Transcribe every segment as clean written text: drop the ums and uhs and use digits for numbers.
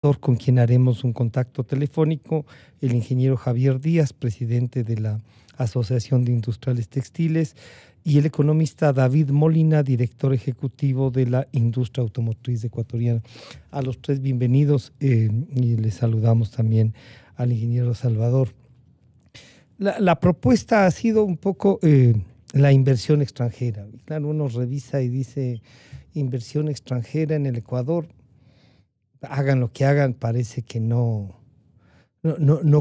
con quien haremos un contacto telefónico, el ingeniero Javier Díaz, presidente de la Asociación de Industriales Textiles, y el economista David Molina, director ejecutivo de la industria automotriz ecuatoriana. A los tres bienvenidos y les saludamos también al ingeniero Salvador. La propuesta ha sido un poco la inversión extranjera. Claro, uno revisa y dice inversión extranjera en el Ecuador. Hagan lo que hagan, parece que no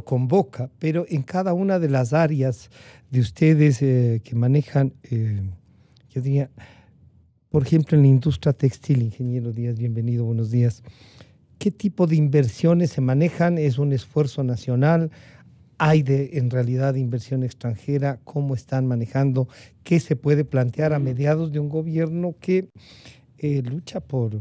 convoca, pero en cada una de las áreas de ustedes que manejan, yo diría, por ejemplo, en la industria textil, ingeniero Díaz, bienvenido, buenos días. ¿Qué tipo de inversiones se manejan? ¿Es un esfuerzo nacional? ¿Hay en realidad inversión extranjera? ¿Cómo están manejando? ¿Qué se puede plantear a mediados de un gobierno que lucha por...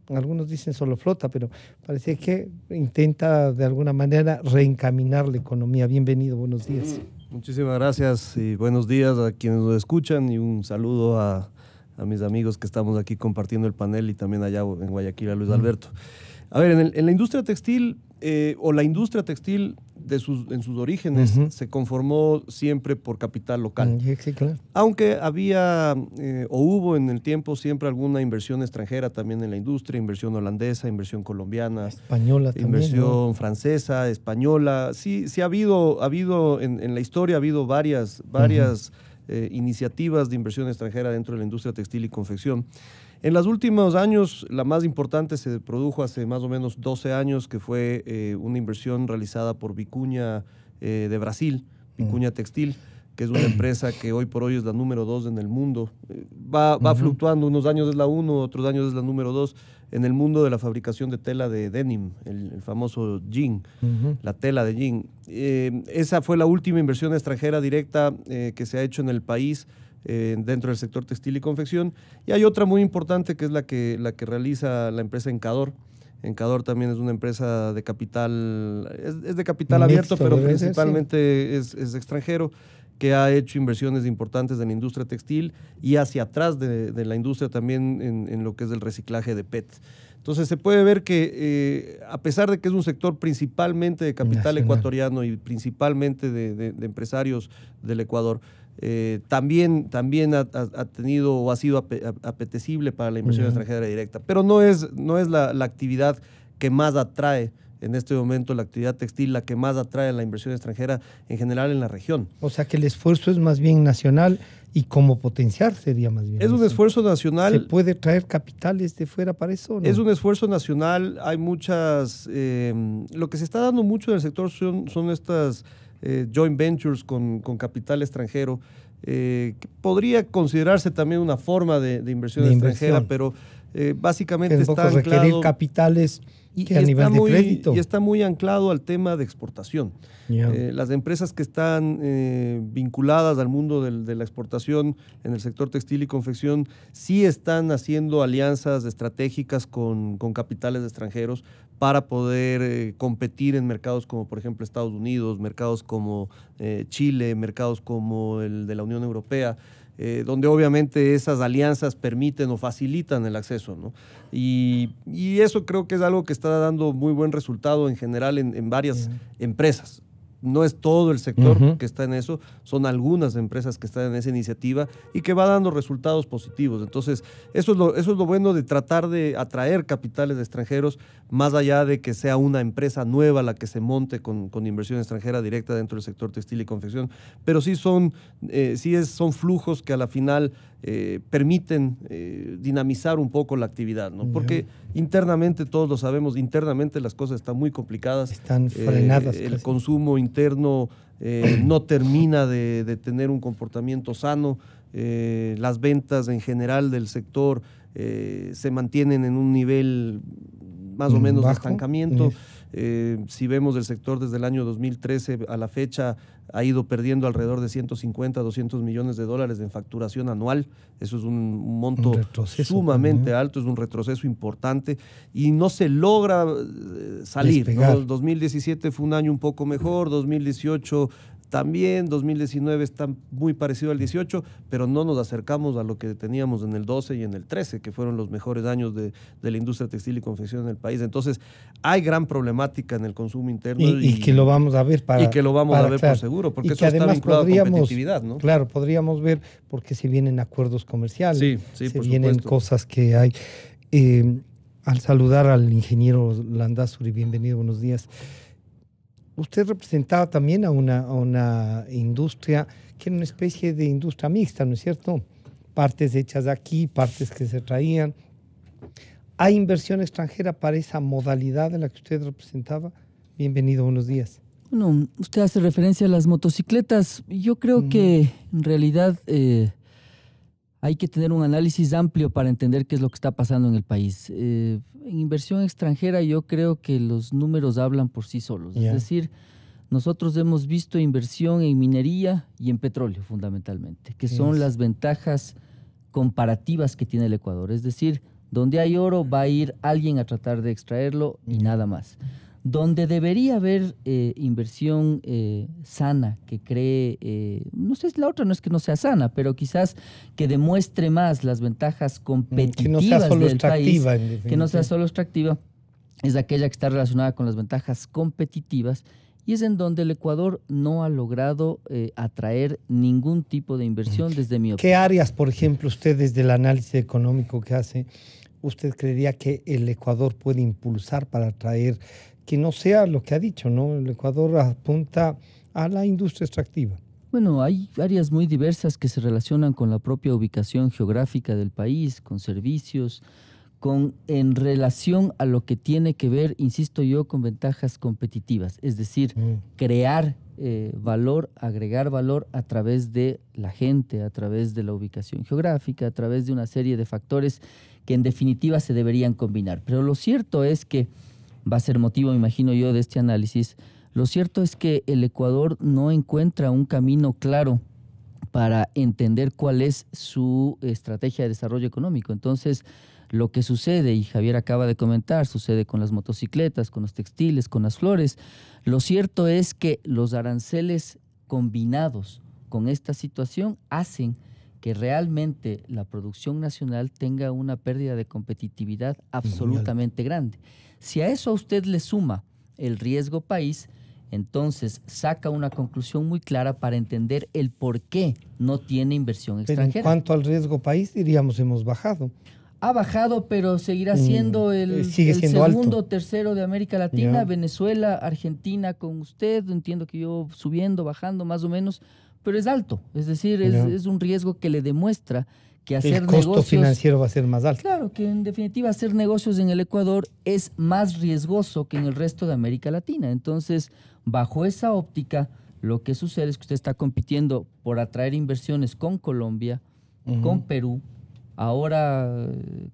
Algunos dicen solo flota, pero parece que intenta de alguna manera reencaminar la economía. Bienvenido, buenos días. Muchísimas gracias y buenos días a quienes nos escuchan y un saludo a mis amigos que estamos aquí compartiendo el panel y también allá en Guayaquil a Luis Alberto. A ver, en la industria textil o la industria textil en sus orígenes se conformó siempre por capital local. Sí, claro. Aunque había o hubo en el tiempo siempre alguna inversión extranjera también en la industria, inversión holandesa, inversión colombiana, española también, inversión ¿no? francesa, española. Sí ha habido en la historia ha habido varias iniciativas de inversión extranjera dentro de la industria textil y confección. En los últimos años, la más importante se produjo hace más o menos 12 años, que fue una inversión realizada por Vicuña de Brasil, Vicuña Textil, que es una empresa que hoy por hoy es la número 2 en el mundo. Va fluctuando, unos años es la 1, otros años es la número 2 en el mundo de la fabricación de tela de denim, el famoso jean, la tela de jean. Esa fue la última inversión extranjera directa que se ha hecho en el país dentro del sector textil y confección. Y hay otra muy importante que es la que realiza la empresa Encador. Encador también es una empresa de capital, es de capital abierto, pero principalmente es extranjero, que ha hecho inversiones importantes en la industria textil y hacia atrás de la industria también en lo que es el reciclaje de PET. Entonces se puede ver que a pesar de que es un sector principalmente de capital ecuatoriano y principalmente de empresarios del Ecuador, también ha tenido o ha sido apetecible para la inversión extranjera directa, pero no es la actividad que más atrae en este momento, la actividad textil, la que más atrae a la inversión extranjera en general en la región. O sea que el esfuerzo es más bien nacional y como potenciar sería más bien. Es un esfuerzo nacional. ¿Se puede traer capitales de fuera para eso? ¿No? Es un esfuerzo nacional, hay muchas... lo que se está dando mucho en el sector son estas joint ventures con capital extranjero, que podría considerarse también una forma de inversión extranjera, pero básicamente que está anclado... requerir capitales... Y a nivel de crédito. Y está muy anclado al tema de exportación. Las empresas que están vinculadas al mundo de la exportación en el sector textil y confección sí están haciendo alianzas estratégicas con capitales extranjeros para poder competir en mercados como por ejemplo Estados Unidos, mercados como Chile, mercados como el de la Unión Europea, donde obviamente esas alianzas permiten o facilitan el acceso, ¿no? Y eso creo que es algo que está dando muy buen resultado en general en varias empresas. No es todo el sector que está en eso, son algunas empresas que están en esa iniciativa y que va dando resultados positivos. Entonces, eso es lo bueno de tratar de atraer capitales extranjeros, más allá de que sea una empresa nueva la que se monte con inversión extranjera directa dentro del sector textil y confección, pero sí son flujos que a la final permiten dinamizar un poco la actividad, ¿no? Porque internamente, todos lo sabemos, internamente las cosas están muy complicadas. Están frenadas. El consumo interno no termina de tener un comportamiento sano. Las ventas en general del sector se mantienen en un nivel más o menos de estancamiento. Si vemos el sector desde el año 2013 a la fecha, ha ido perdiendo alrededor de 150, 200 millones de dólares en facturación anual. Eso es un monto sumamente alto, es un retroceso importante y no se logra salir, ¿no? 2017 fue un año un poco mejor, 2018 También 2019 está muy parecido al 18, pero no nos acercamos a lo que teníamos en el 12 y en el 13, que fueron los mejores años de la industria textil y confección en el país. Entonces, hay gran problemática en el consumo interno. Y que lo vamos a ver y que lo vamos a ver claro, por seguro, porque y eso está vinculado a competitividad, ¿no? Claro, podríamos ver porque se vienen acuerdos comerciales, sí, se por vienen supuesto. cosas que hay. Al saludar al ingeniero Landázuri, bienvenido, buenos días. Usted representaba también a una industria que era una especie de industria mixta, ¿no es cierto? Partes hechas aquí, partes que se traían. ¿Hay inversión extranjera para esa modalidad en la que usted representaba? Bienvenido, buenos días. Bueno, usted hace referencia a las motocicletas. Yo creo que en realidad hay que tener un análisis amplio para entender qué es lo que está pasando en el país. En inversión extranjera yo creo que los números hablan por sí solos. Es decir, nosotros hemos visto inversión en minería y en petróleo fundamentalmente, que son las ventajas comparativas que tiene el Ecuador. Es decir, donde hay oro va a ir alguien a tratar de extraerlo y nada más. Donde debería haber inversión sana, que cree, no sé, la otra no es que no sea sana, pero quizás que demuestre más las ventajas competitivas del país, que no sea solo extractiva, es aquella que está relacionada con las ventajas competitivas, y es en donde el Ecuador no ha logrado atraer ningún tipo de inversión desde mi opinión. ¿Qué áreas, por ejemplo, usted desde el análisis económico que hace, usted creería que el Ecuador puede impulsar para atraer, que no sea lo que ha dicho, ¿no? El Ecuador apunta a la industria extractiva. Bueno, hay áreas muy diversas que se relacionan con la propia ubicación geográfica del país, con servicios, en relación a lo que tiene que ver, insisto yo, con ventajas competitivas, es decir, crear valor, agregar valor a través de la gente, a través de la ubicación geográfica, a través de una serie de factores que en definitiva se deberían combinar. Pero lo cierto es que, va a ser motivo, me imagino yo, de este análisis, lo cierto es que el Ecuador no encuentra un camino claro para entender cuál es su estrategia de desarrollo económico. Entonces, lo que sucede, y Javier acaba de comentar, sucede con las motocicletas, con los textiles, con las flores. Lo cierto es que los aranceles combinados con esta situación hacen que realmente la producción nacional tenga una pérdida de competitividad absolutamente grande. Si a eso a usted le suma el riesgo país, entonces saca una conclusión muy clara para entender el por qué no tiene inversión extranjera. Pero en cuanto al riesgo país, diríamos, hemos bajado. Ha bajado, pero seguirá siendo el segundo o tercero de América Latina. Venezuela, Argentina con usted, entiendo que yo subiendo, bajando más o menos, pero es alto. Es decir, es un riesgo que le demuestra que hacer negocios... El costo financiero va a ser más alto. Claro, que en definitiva hacer negocios en el Ecuador es más riesgoso que en el resto de América Latina. Entonces, bajo esa óptica, lo que sucede es que usted está compitiendo por atraer inversiones con Colombia, con Perú, ahora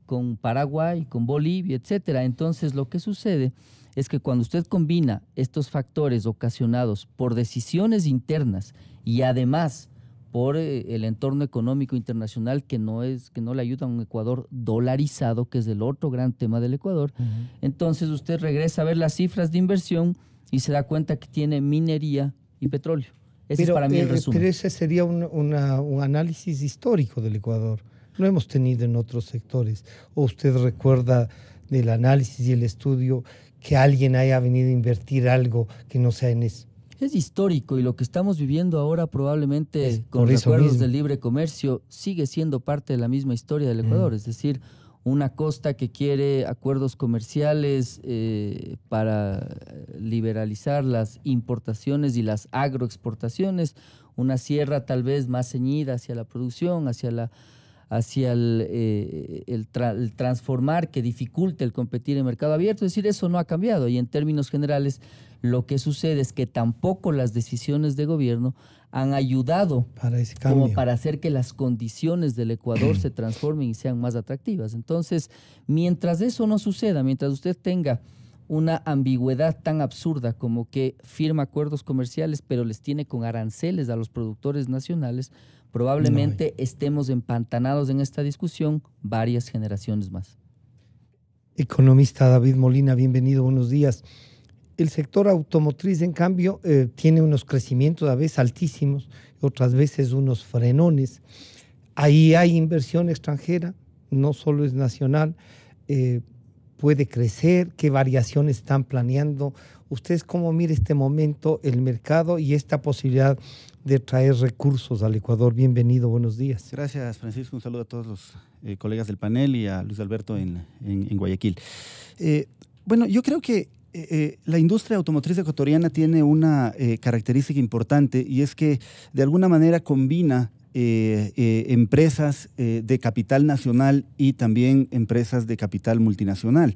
con Paraguay, con Bolivia, etcétera. Entonces, lo que sucede es que cuando usted combina estos factores ocasionados por decisiones internas y además por el entorno económico internacional que no le ayuda a un Ecuador dolarizado, que es el otro gran tema del Ecuador, entonces usted regresa a ver las cifras de inversión y se da cuenta que tiene minería y petróleo. Ese es para mí el resumen. Pero ese sería un análisis histórico del Ecuador. Lo hemos tenido en otros sectores. ¿O usted recuerda del análisis y el estudio que alguien haya venido a invertir algo que no sea en eso? Es histórico y lo que estamos viviendo ahora probablemente con recuerdos del libre comercio sigue siendo parte de la misma historia del Ecuador. Es decir, una costa que quiere acuerdos comerciales para liberalizar las importaciones y las agroexportaciones, una sierra tal vez más ceñida hacia la producción, hacia el transformar que dificulte el competir en mercado abierto. Es decir, eso no ha cambiado y en términos generales lo que sucede es que tampoco las decisiones de gobierno han ayudado como para hacer que las condiciones del Ecuador se transformen y sean más atractivas. Entonces, mientras eso no suceda, mientras usted tenga una ambigüedad tan absurda como que firma acuerdos comerciales pero les tiene con aranceles a los productores nacionales, probablemente estemos empantanados en esta discusión varias generaciones más. Economista David Molina, bienvenido, buenos días. El sector automotriz, en cambio, tiene unos crecimientos a veces altísimos, otras veces unos frenones. Ahí hay inversión extranjera, no solo es nacional. Puede crecer, qué variaciones están planeando. ¿Ustedes cómo mira este momento, el mercado y esta posibilidad de traer recursos al Ecuador? Bienvenido, buenos días. Gracias, Francisco. Un saludo a todos los colegas del panel y a Luis Alberto en Guayaquil. Bueno, yo creo que la industria automotriz ecuatoriana tiene una característica importante, y es que de alguna manera combina empresas de capital nacional y también empresas de capital multinacional.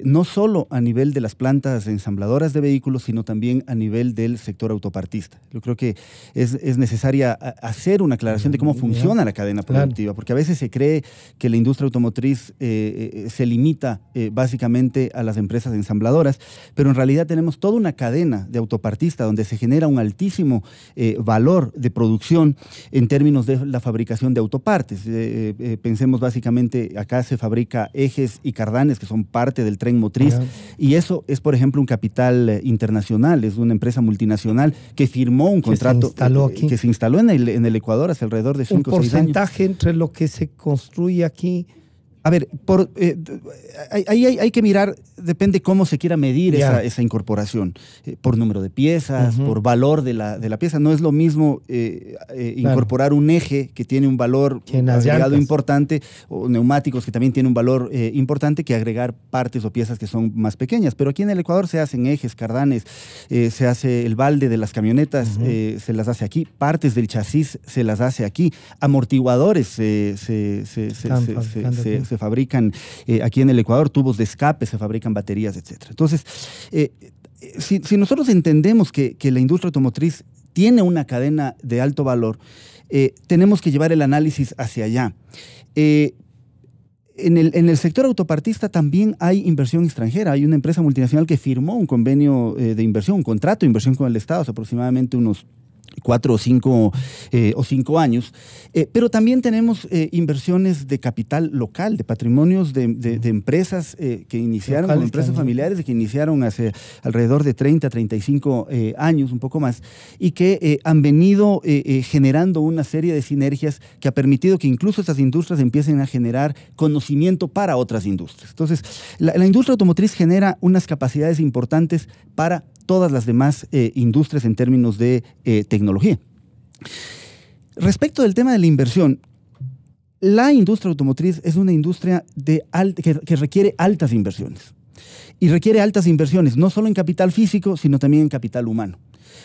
No solo a nivel de las plantas ensambladoras de vehículos, sino también a nivel del sector autopartista. Yo creo que es necesaria hacer una aclaración de cómo funciona la cadena productiva, porque a veces se cree que la industria automotriz se limita básicamente a las empresas ensambladoras, pero en realidad tenemos toda una cadena de autopartista donde se genera un altísimo valor de producción en términos de la fabricación de autopartes. Pensemos básicamente, acá se fabrica ejes y cardanes que son parte del tren motriz, y eso es, por ejemplo, un capital internacional, es una empresa multinacional que firmó un contrato que se instaló en el Ecuador hace alrededor de 5 o 6 años. ¿Un porcentaje entre lo que se construye aquí? A ver, hay que mirar, depende cómo se quiera medir esa incorporación, por número de piezas, por valor de la pieza. No es lo mismo incorporar un eje que tiene un valor agregado importante, o neumáticos que también tienen un valor importante, que agregar partes o piezas que son más pequeñas. Pero aquí en el Ecuador se hacen ejes, cardanes, se hace el balde de las camionetas, se las hace aquí, partes del chasis se las hace aquí, amortiguadores se fabrican aquí en el Ecuador, tubos de escape, se fabrican baterías, etc. Entonces, si nosotros entendemos que la industria automotriz tiene una cadena de alto valor, tenemos que llevar el análisis hacia allá. En el sector autopartista también hay inversión extranjera. Hay una empresa multinacional que firmó un convenio de inversión, un contrato de inversión con el Estado hace aproximadamente unos 4 o 5 años, pero también tenemos inversiones de capital local, de patrimonios de empresas que iniciaron, como empresas familiares que iniciaron hace alrededor de 30, 35 años, un poco más, y que han venido generando una serie de sinergias que ha permitido que incluso estas industrias empiecen a generar conocimiento para otras industrias. Entonces, la industria automotriz genera unas capacidades importantes para todas las demás industrias en términos de tecnología. Respecto del tema de la inversión, la industria automotriz es una industria que requiere altas inversiones. Y requiere altas inversiones no solo en capital físico, sino también en capital humano.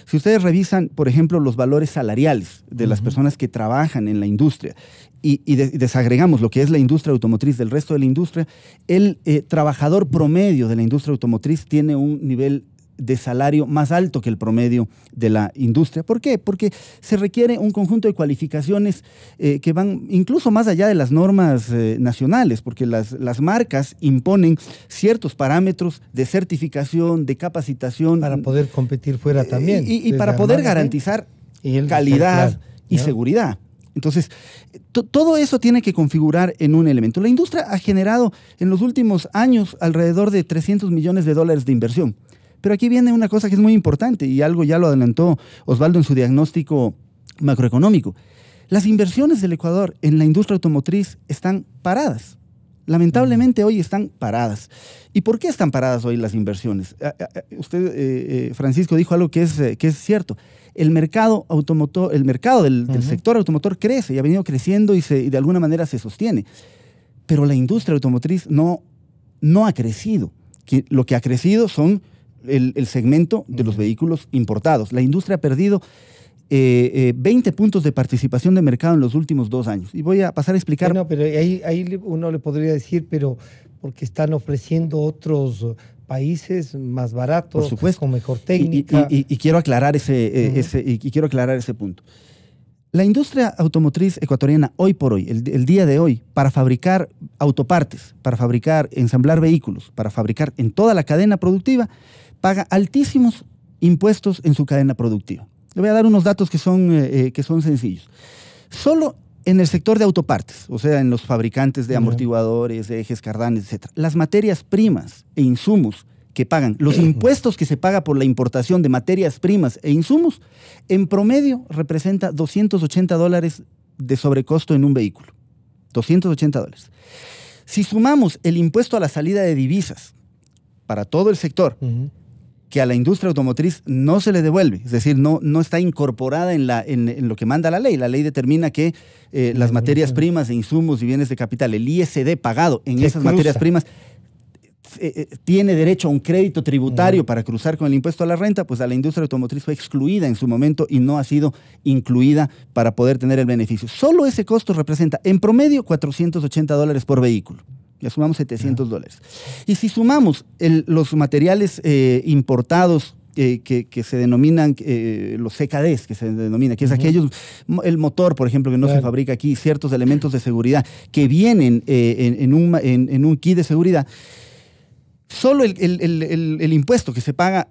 Si ustedes revisan, por ejemplo, los valores salariales de las personas que trabajan en la industria y desagregamos lo que es la industria automotriz del resto de la industria, el trabajador promedio de la industria automotriz tiene un nivel de salario más alto que el promedio de la industria. ¿Por qué? Porque se requiere un conjunto de cualificaciones que van incluso más allá de las normas nacionales, porque las marcas imponen ciertos parámetros de certificación, de capacitación. Para poder competir fuera también. Y para poder garantizar calidad y seguridad. Entonces, todo eso tiene que configurar en un elemento. La industria ha generado en los últimos años alrededor de $300 millones de inversión. Pero aquí viene una cosa que es muy importante, y algo ya lo adelantó Osvaldo en su diagnóstico macroeconómico. Las inversiones del Ecuador en la industria automotriz están paradas. Lamentablemente hoy están paradas. ¿Y por qué están paradas hoy las inversiones? Usted, Francisco, dijo algo que es cierto. El mercado automotor, el mercado del sector automotor crece y ha venido creciendo y de alguna manera se sostiene. Pero la industria automotriz no ha crecido. Lo que ha crecido son el segmento de los vehículos importados. La industria ha perdido 20 puntos de participación de mercado en los últimos 2 años. Y voy a pasar a explicar. Bueno, pero ahí uno le podría decir, pero porque están ofreciendo otros países más baratos, por supuesto, con mejor técnica. Y quiero aclarar ese punto. La industria automotriz ecuatoriana hoy por hoy, el día de hoy, para fabricar autopartes, para ensamblar vehículos, para fabricar en toda la cadena productiva, paga altísimos impuestos en su cadena productiva. Le voy a dar unos datos que son sencillos. Solo en el sector de autopartes, o sea, en los fabricantes de amortiguadores, ejes, cardanes, etc., las materias primas e insumos que pagan, los impuestos que se paga por la importación de materias primas e insumos, en promedio representa $280 de sobrecosto en un vehículo. $280. Si sumamos el impuesto a la salida de divisas para todo el sector, que a la industria automotriz no se le devuelve, es decir, no está incorporada en lo que manda la ley. La ley determina que las materias primas e insumos y bienes de capital, el ISD pagado en esas materias primas, tiene derecho a un crédito tributario para cruzar con el impuesto a la renta, pues a la industria automotriz fue excluida en su momento y no ha sido incluida para poder tener el beneficio. Solo ese costo representa en promedio $480 por vehículo. Ya sumamos $700. Y si sumamos los materiales importados que se denominan los CKDs, que se denomina, que es aquellos, el motor, por ejemplo, que no se fabrica aquí, ciertos elementos de seguridad que vienen en un kit de seguridad, solo el impuesto que se paga,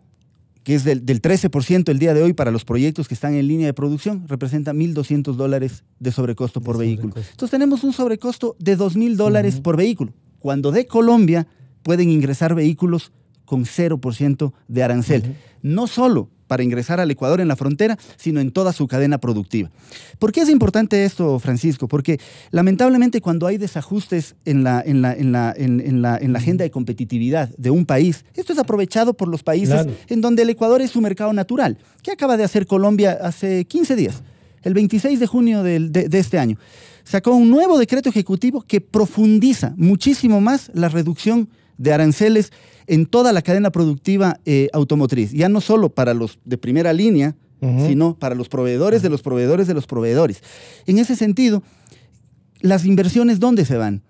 que es del 13% el día de hoy para los proyectos que están en línea de producción, representa $1,200 de sobrecosto por vehículo. Entonces tenemos un sobrecosto de $2,000 por vehículo, cuando de Colombia pueden ingresar vehículos con 0% de arancel. No solo para ingresar al Ecuador en la frontera, sino en toda su cadena productiva. ¿Por qué es importante esto, Francisco? Porque lamentablemente cuando hay desajustes en la agenda de competitividad de un país, esto es aprovechado por los países en donde el Ecuador es su mercado natural. ¿Qué acaba de hacer Colombia hace 15 días? El 26 de junio de este año. Sacó un nuevo decreto ejecutivo que profundiza muchísimo más la reducción de aranceles en toda la cadena productiva automotriz, ya no solo para los de primera línea, sino para los proveedores de los proveedores de los proveedores. En ese sentido, las inversiones, ¿dónde se van?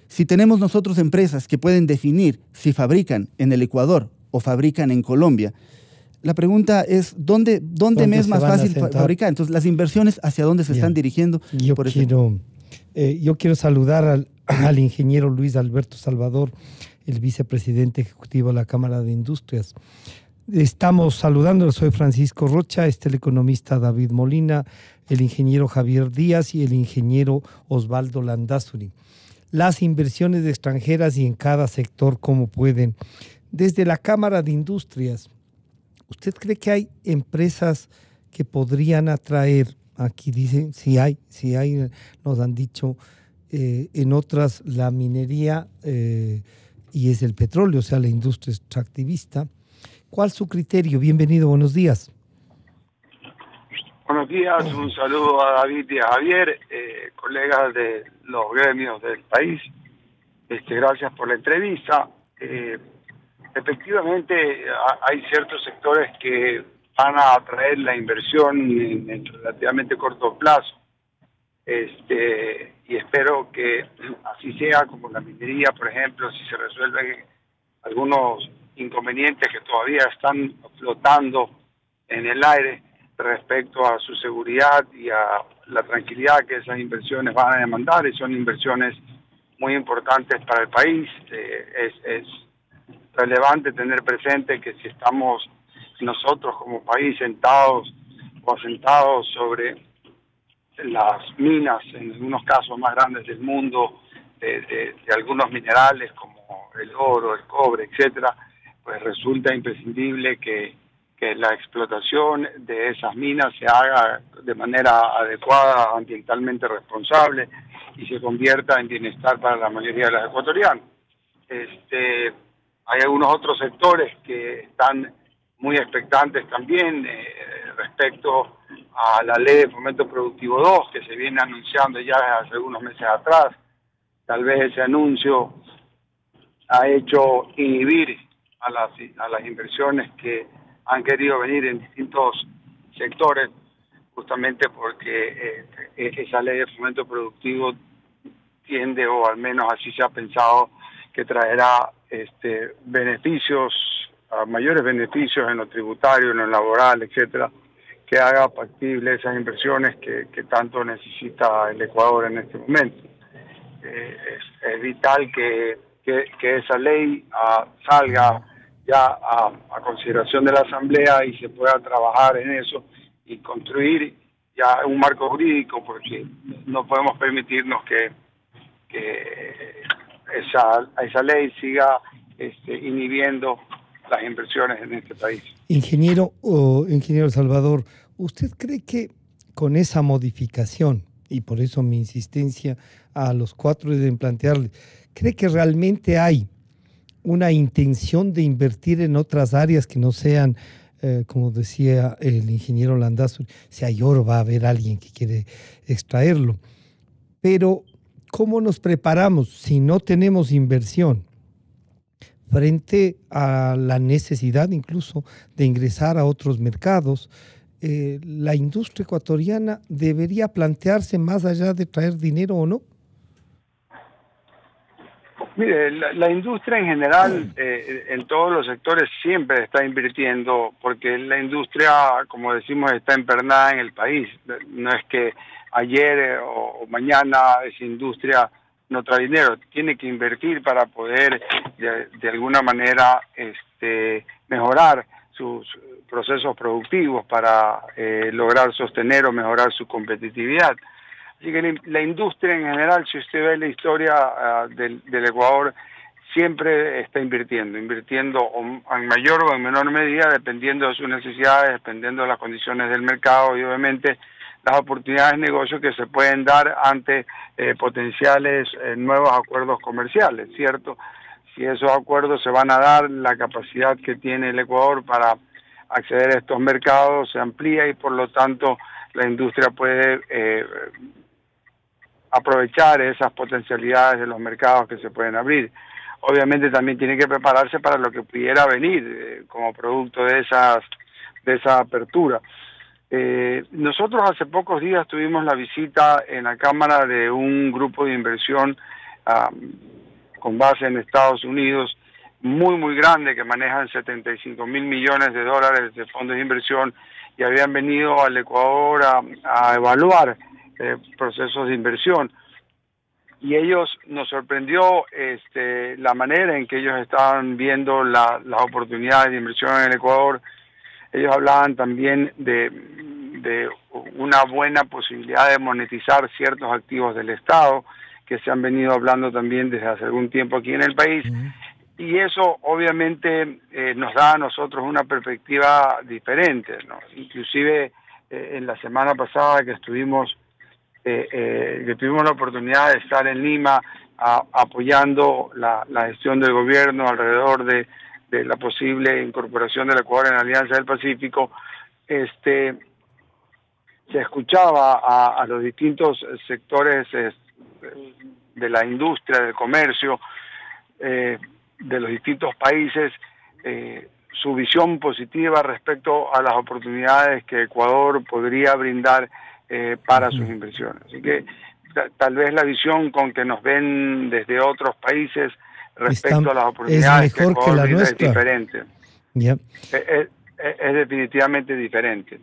Si tenemos nosotros empresas que pueden definir si fabrican en el Ecuador o fabrican en Colombia, la pregunta es, ¿dónde me es más fácil fabricar? Entonces, las inversiones, ¿hacia dónde se están dirigiendo? Yo quiero saludar al ingeniero Luis Alberto Salvador, el vicepresidente ejecutivo de la Cámara de Industrias. Estamos saludándolo, soy Francisco Rocha, el economista David Molina, el ingeniero Javier Díaz y el ingeniero Osvaldo Landázuri. Las inversiones extranjeras y en cada sector, ¿cómo pueden? Desde la Cámara de Industrias, ¿usted cree que hay empresas que podrían atraer? Aquí dicen, sí hay, nos han dicho, en otras la minería y es el petróleo, o sea, la industria extractivista. ¿Cuál es su criterio? Bienvenido, buenos días. Buenos días, un saludo a David y a Javier, colegas de los gremios del país. Gracias por la entrevista. Efectivamente, hay ciertos sectores que van a atraer la inversión en relativamente corto plazo. Y espero que así sea, como la minería, por ejemplo, si se resuelven algunos inconvenientes que todavía están flotando en el aire respecto a su seguridad y a la tranquilidad que esas inversiones van a demandar, y son inversiones muy importantes para el país. Es relevante tener presente que si estamos nosotros como país sentados o asentados sobre las minas, en algunos casos más grandes del mundo, de algunos minerales como el oro, el cobre, etcétera, pues resulta imprescindible que la explotación de esas minas se haga de manera adecuada, ambientalmente responsable, y se convierta en bienestar para la mayoría de los ecuatorianos. Hay algunos otros sectores que están muy expectantes también respecto a la ley de fomento productivo 2, que se viene anunciando ya desde hace algunos meses atrás. Tal vez ese anuncio ha hecho inhibir a las inversiones que han querido venir en distintos sectores, justamente porque esa ley de fomento productivo tiende, o al menos así se ha pensado, que traerá beneficios, mayores beneficios en lo tributario, en lo laboral, etcétera, que haga factible esas inversiones que tanto necesita el Ecuador en este momento. Es vital que esa ley salga ya a consideración de la Asamblea y se pueda trabajar en eso y construir ya un marco jurídico, porque no podemos permitirnos que esa ley siga inhibiendo las inversiones en este país. Ingeniero Salvador, ¿usted cree que con esa modificación, y por eso mi insistencia a los cuatro es en plantearle, cree que realmente hay una intención de invertir en otras áreas que no sean, como decía el ingeniero Landazuri, si hay oro va a haber alguien que quiere extraerlo? Pero ¿cómo nos preparamos si no tenemos inversión frente a la necesidad incluso de ingresar a otros mercados? ¿La industria ecuatoriana debería plantearse más allá de traer dinero o no? Mire, la industria en general, en todos los sectores, siempre está invirtiendo, porque la industria, como decimos, está empernada en el país. No es que ayer o mañana esa industria no trae dinero, tiene que invertir para poder de alguna manera mejorar sus procesos productivos, para lograr sostener o mejorar su competitividad. Así que la industria en general, si usted ve la historia del Ecuador, siempre está invirtiendo en mayor o en menor medida, dependiendo de sus necesidades, dependiendo de las condiciones del mercado y obviamente las oportunidades de negocio que se pueden dar ante potenciales nuevos acuerdos comerciales, ¿cierto? Si esos acuerdos se van a dar, la capacidad que tiene el Ecuador para acceder a estos mercados se amplía y por lo tanto la industria puede aprovechar esas potencialidades de los mercados que se pueden abrir. Obviamente también tiene que prepararse para lo que pudiera venir como producto de esa apertura. Nosotros hace pocos días tuvimos la visita en la Cámara de un grupo de inversión con base en Estados Unidos, muy grande, que manejan 75 mil millones de dólares de fondos de inversión, y habían venido al Ecuador a evaluar procesos de inversión. Y ellos nos sorprendió la manera en que ellos estaban viendo las oportunidades de inversión en el Ecuador. Ellos hablaban también de una buena posibilidad de monetizar ciertos activos del Estado, que se han venido hablando también desde hace algún tiempo aquí en el país. Y eso obviamente nos da a nosotros una perspectiva diferente, ¿no? Inclusive en la semana pasada que tuvimos la oportunidad de estar en Lima apoyando la gestión del gobierno alrededor de la posible incorporación del Ecuador en la Alianza del Pacífico, se escuchaba a los distintos sectores de la industria, del comercio, de los distintos países, su visión positiva respecto a las oportunidades que Ecuador podría brindar para sus inversiones. Así que tal vez la visión con que nos ven desde otros países respecto a las oportunidades que Ecuador brinda es diferente. Yeah. Es definitivamente diferente.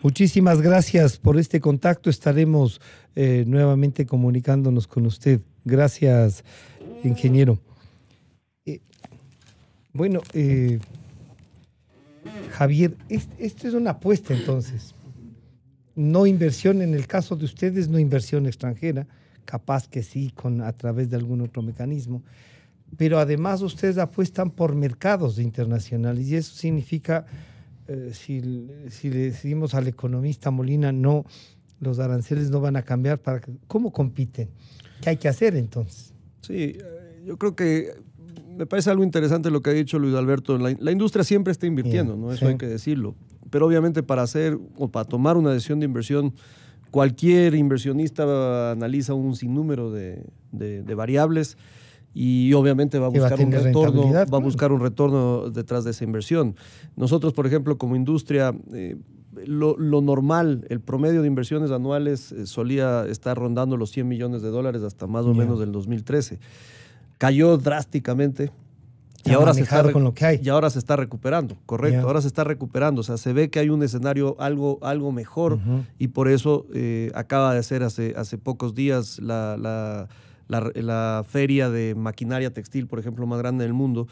Muchísimas gracias por este contacto. Estaremos nuevamente comunicándonos con usted. Gracias, ingeniero. Javier, esto es una apuesta entonces. No inversión en el caso de ustedes, no inversión extranjera, capaz que sí a través de algún otro mecanismo, pero además ustedes apuestan por mercados internacionales y eso significa, si le decimos al economista Molina, no, los aranceles no van a cambiar. ¿Cómo compiten? ¿Qué hay que hacer entonces? Sí, yo creo que me parece algo interesante lo que ha dicho Luis Alberto. La industria siempre está invirtiendo, ¿no? Eso sí. Hay que decirlo. Pero obviamente para tomar una decisión de inversión, cualquier inversionista analiza un sinnúmero de variables y obviamente va a buscar un retorno detrás de esa inversión. Nosotros, por ejemplo, como industria, lo normal, el promedio de inversiones anuales solía estar rondando los 100 millones de dólares hasta más o menos del 2013. Cayó drásticamente y ahora se está recuperando, correcto, ahora se está recuperando, o sea, se ve que hay un escenario algo mejor y por eso acaba de ser hace pocos días la feria de maquinaria textil, por ejemplo, más grande del mundo,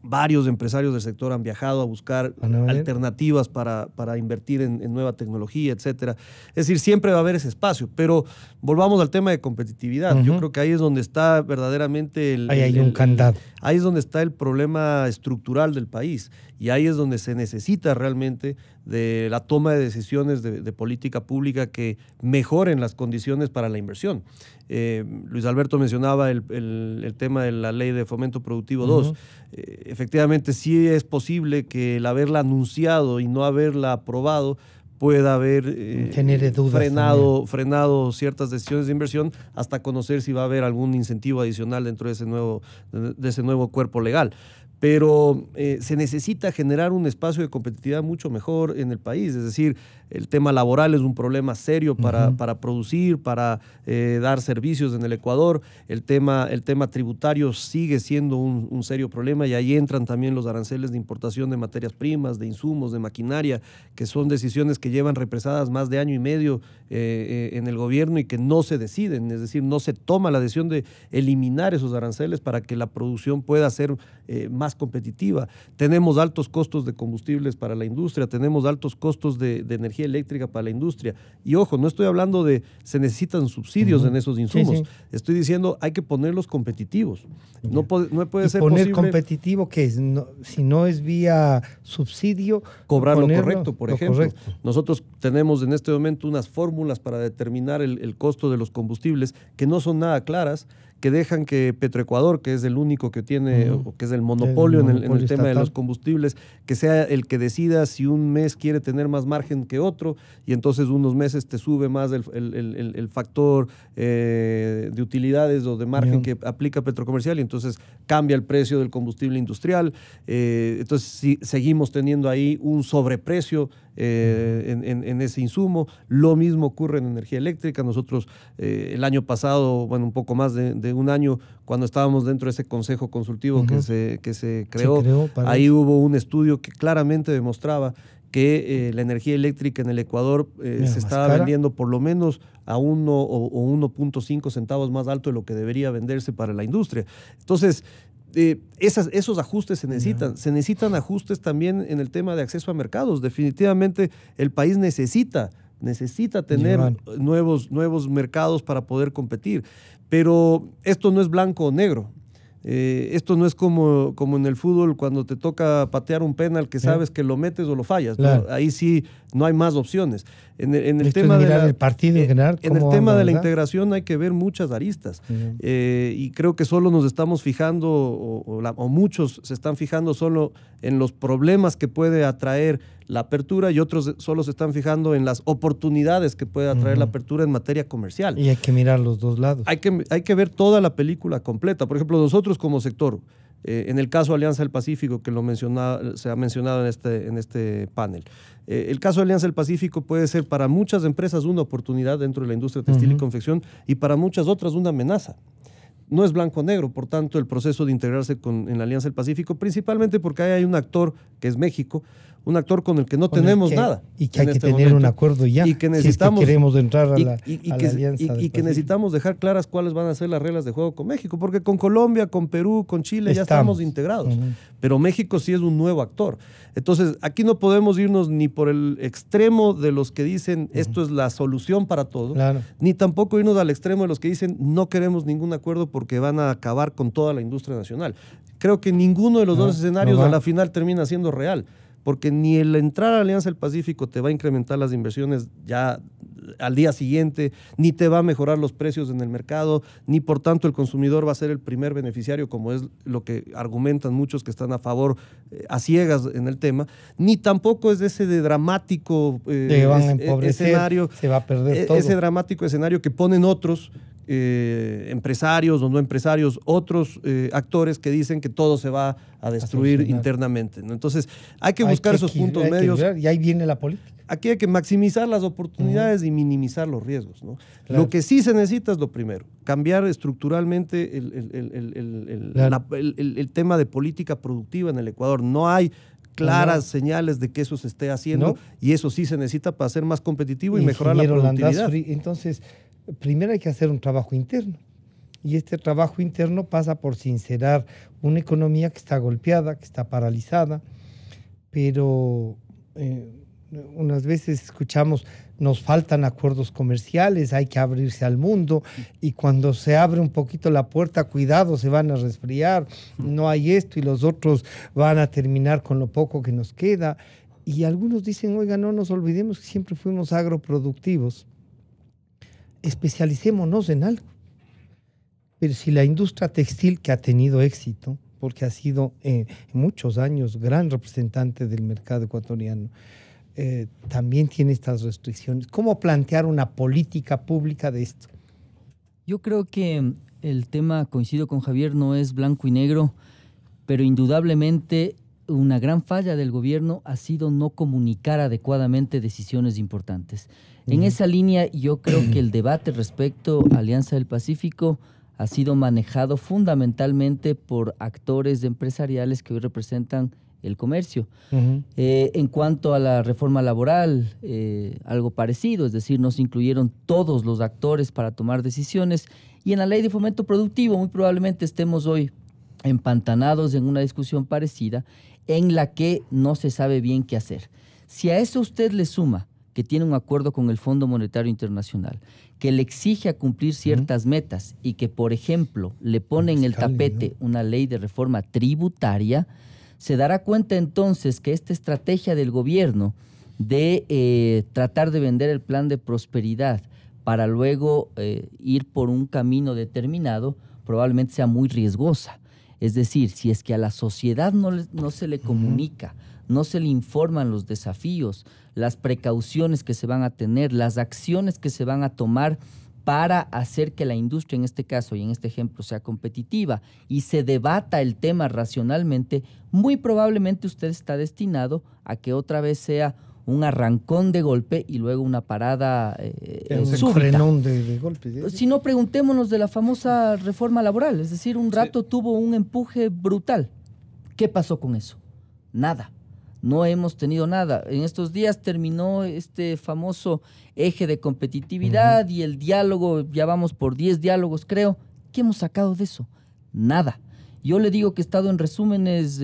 varios empresarios del sector han viajado a buscar alternativas para invertir en nueva tecnología, etcétera. Es decir, siempre va a haber ese espacio, pero volvamos al tema de competitividad. Yo creo que ahí es donde está verdaderamente hay un candado. Ahí es donde está el problema estructural del país y ahí es donde se necesita realmente de la toma de decisiones de política pública que mejoren las condiciones para la inversión. Luis Alberto mencionaba el tema de la Ley de Fomento Productivo 2. Efectivamente, sí es posible que el haberla anunciado y no haberla aprobado pueda haber frenado ciertas decisiones de inversión hasta conocer si va a haber algún incentivo adicional dentro de ese nuevo cuerpo legal. Pero se necesita generar un espacio de competitividad mucho mejor en el país. Es decir, el tema laboral es un problema serio para producir, para dar servicios en el Ecuador. El tema tributario sigue siendo un serio problema y ahí entran también los aranceles de importación de materias primas, de insumos, de maquinaria, que son decisiones que llevan represadas más de año y medio en el gobierno y que no se deciden. Es decir, no se toma la decisión de eliminar esos aranceles para que la producción pueda ser más competitiva. Tenemos altos costos de combustibles para la industria, tenemos altos costos de energía eléctrica para la industria. Y ojo, no estoy hablando de se necesitan subsidios en esos insumos. Sí. Estoy diciendo hay que ponerlos competitivos. No puede ser poner posible competitivo que es, si no es vía subsidio, cobrar lo correcto, por ejemplo. Correcto. Nosotros tenemos en este momento unas fórmulas para determinar el costo de los combustibles que no son nada claras, que dejan que Petroecuador, que es el único que tiene, o que es el monopolio en el tema de los combustibles, que sea el que decida si un mes quiere tener más margen que otro, y entonces unos meses te sube más el factor de utilidades o de margen que aplica Petrocomercial, y entonces cambia el precio del combustible industrial. Entonces sí, seguimos teniendo ahí un sobreprecio en ese insumo. Lo mismo ocurre en energía eléctrica. Nosotros el año pasado, bueno, un poco más de un año, cuando estábamos dentro de ese consejo consultivo que se creó, ahí hubo un estudio que claramente demostraba que la energía eléctrica en el Ecuador se estaba vendiendo por lo menos a 1 o 1.5 centavos más alto de lo que debería venderse para la industria. Entonces, esos ajustes se necesitan. Se necesitan ajustes también en el tema de acceso a mercados. Definitivamente el país necesita tener nuevos mercados para poder competir. Pero esto no es blanco o negro. Esto no es como en el fútbol cuando te toca patear un penal que sabes que lo metes o lo fallas. Claro. ¿No? Ahí sí no hay más opciones. En el tema el partido en general, en el tema de la integración hay que ver muchas aristas. Y creo que solo nos estamos fijando, o muchos se están fijando solo en los problemas que puede atraer la apertura y otros solo se están fijando en las oportunidades que puede atraer la apertura en materia comercial. Y hay que mirar los dos lados. Hay que ver toda la película completa. Por ejemplo, nosotros como sector, en el caso Alianza del Pacífico, que se ha mencionado en este panel, el caso de Alianza del Pacífico puede ser para muchas empresas una oportunidad dentro de la industria textil y confección y para muchas otras una amenaza. No es blanco-negro, por tanto, el proceso de integrarse en la Alianza del Pacífico, principalmente porque ahí hay un actor que es México, un actor con el que no tenemos nada. Y que hay que tener un acuerdo ya, y que necesitamos, si es que queremos entrar a la Alianza. Y que necesitamos dejar claras cuáles van a ser las reglas de juego con México, porque con Colombia, con Perú, con Chile ya estamos integrados. Pero México sí es un nuevo actor. Entonces, aquí no podemos irnos ni por el extremo de los que dicen esto es la solución para todo, ni tampoco irnos al extremo de los que dicen no queremos ningún acuerdo porque van a acabar con toda la industria nacional. Creo que ninguno de los dos escenarios a la final termina siendo real, porque ni el entrar a Alianza del Pacífico te va a incrementar las inversiones ya al día siguiente, ni te va a mejorar los precios en el mercado, ni por tanto el consumidor va a ser el primer beneficiario, como es lo que argumentan muchos que están a favor a ciegas en el tema, ni tampoco es ese de dramático escenario, se va a perder todo. Ese dramático escenario que ponen otros empresarios o no empresarios, otros actores que dicen que todo se va a destruir internamente, ¿no? Entonces hay que buscar esos puntos medios. Y ahí viene la política. Aquí hay que maximizar las oportunidades y minimizar los riesgos, ¿no? Lo que sí se necesita es lo primero, cambiar estructuralmente el tema de política productiva en el Ecuador. No hay claras señales de que eso se esté haciendo y eso sí se necesita para ser más competitivo y mejorar la productividad. Entonces, primero hay que hacer un trabajo interno. Y este trabajo interno pasa por sincerar una economía que está golpeada, que está paralizada, pero unas veces escuchamos, nos faltan acuerdos comerciales, hay que abrirse al mundo, y cuando se abre un poquito la puerta, cuidado, se van a resfriar, no hay esto, y los otros van a terminar con lo poco que nos queda. Y algunos dicen, oiga, no nos olvidemos que siempre fuimos agroproductivos, especialicémonos en algo. Pero si la industria textil, que ha tenido éxito, porque ha sido muchos años gran representante del mercado ecuatoriano, también tiene estas restricciones. ¿Cómo plantear una política pública de esto? Yo creo que el tema, coincido con Javier, no es blanco y negro, pero indudablemente una gran falla del gobierno ha sido no comunicar adecuadamente decisiones importantes. En esa línea, yo creo que el debate respecto a Alianza del Pacífico ha sido manejado fundamentalmente por actores empresariales que hoy representan el comercio. En cuanto a la reforma laboral, algo parecido, es decir, no se incluyeron todos los actores para tomar decisiones, y en la ley de fomento productivo muy probablemente estemos hoy empantanados en una discusión parecida en la que no se sabe bien qué hacer. Si a eso usted le suma que tiene un acuerdo con el Fondo Monetario Internacional, que le exige a cumplir ciertas metas y que, por ejemplo, le pone en el tapete una ley de reforma tributaria, se dará cuenta entonces que esta estrategia del gobierno de tratar de vender el plan de prosperidad para luego ir por un camino determinado probablemente sea muy riesgosa. Es decir, si es que a la sociedad no se le comunica, no se le informan los desafíos, las precauciones que se van a tener, las acciones que se van a tomar para hacer que la industria, en este caso y en este ejemplo, sea competitiva y se debata el tema racionalmente, muy probablemente usted está destinado a que otra vez sea un arrancón de golpe y luego una parada súbita. De golpe. Si no, preguntémonos de la famosa reforma laboral, es decir, un rato tuvo un empuje brutal. ¿Qué pasó con eso? Nada. No hemos tenido nada. En estos días terminó este famoso eje de competitividad y el diálogo, ya vamos por 10 diálogos, creo. ¿Qué hemos sacado de eso? Nada. Yo le digo que he estado en resúmenes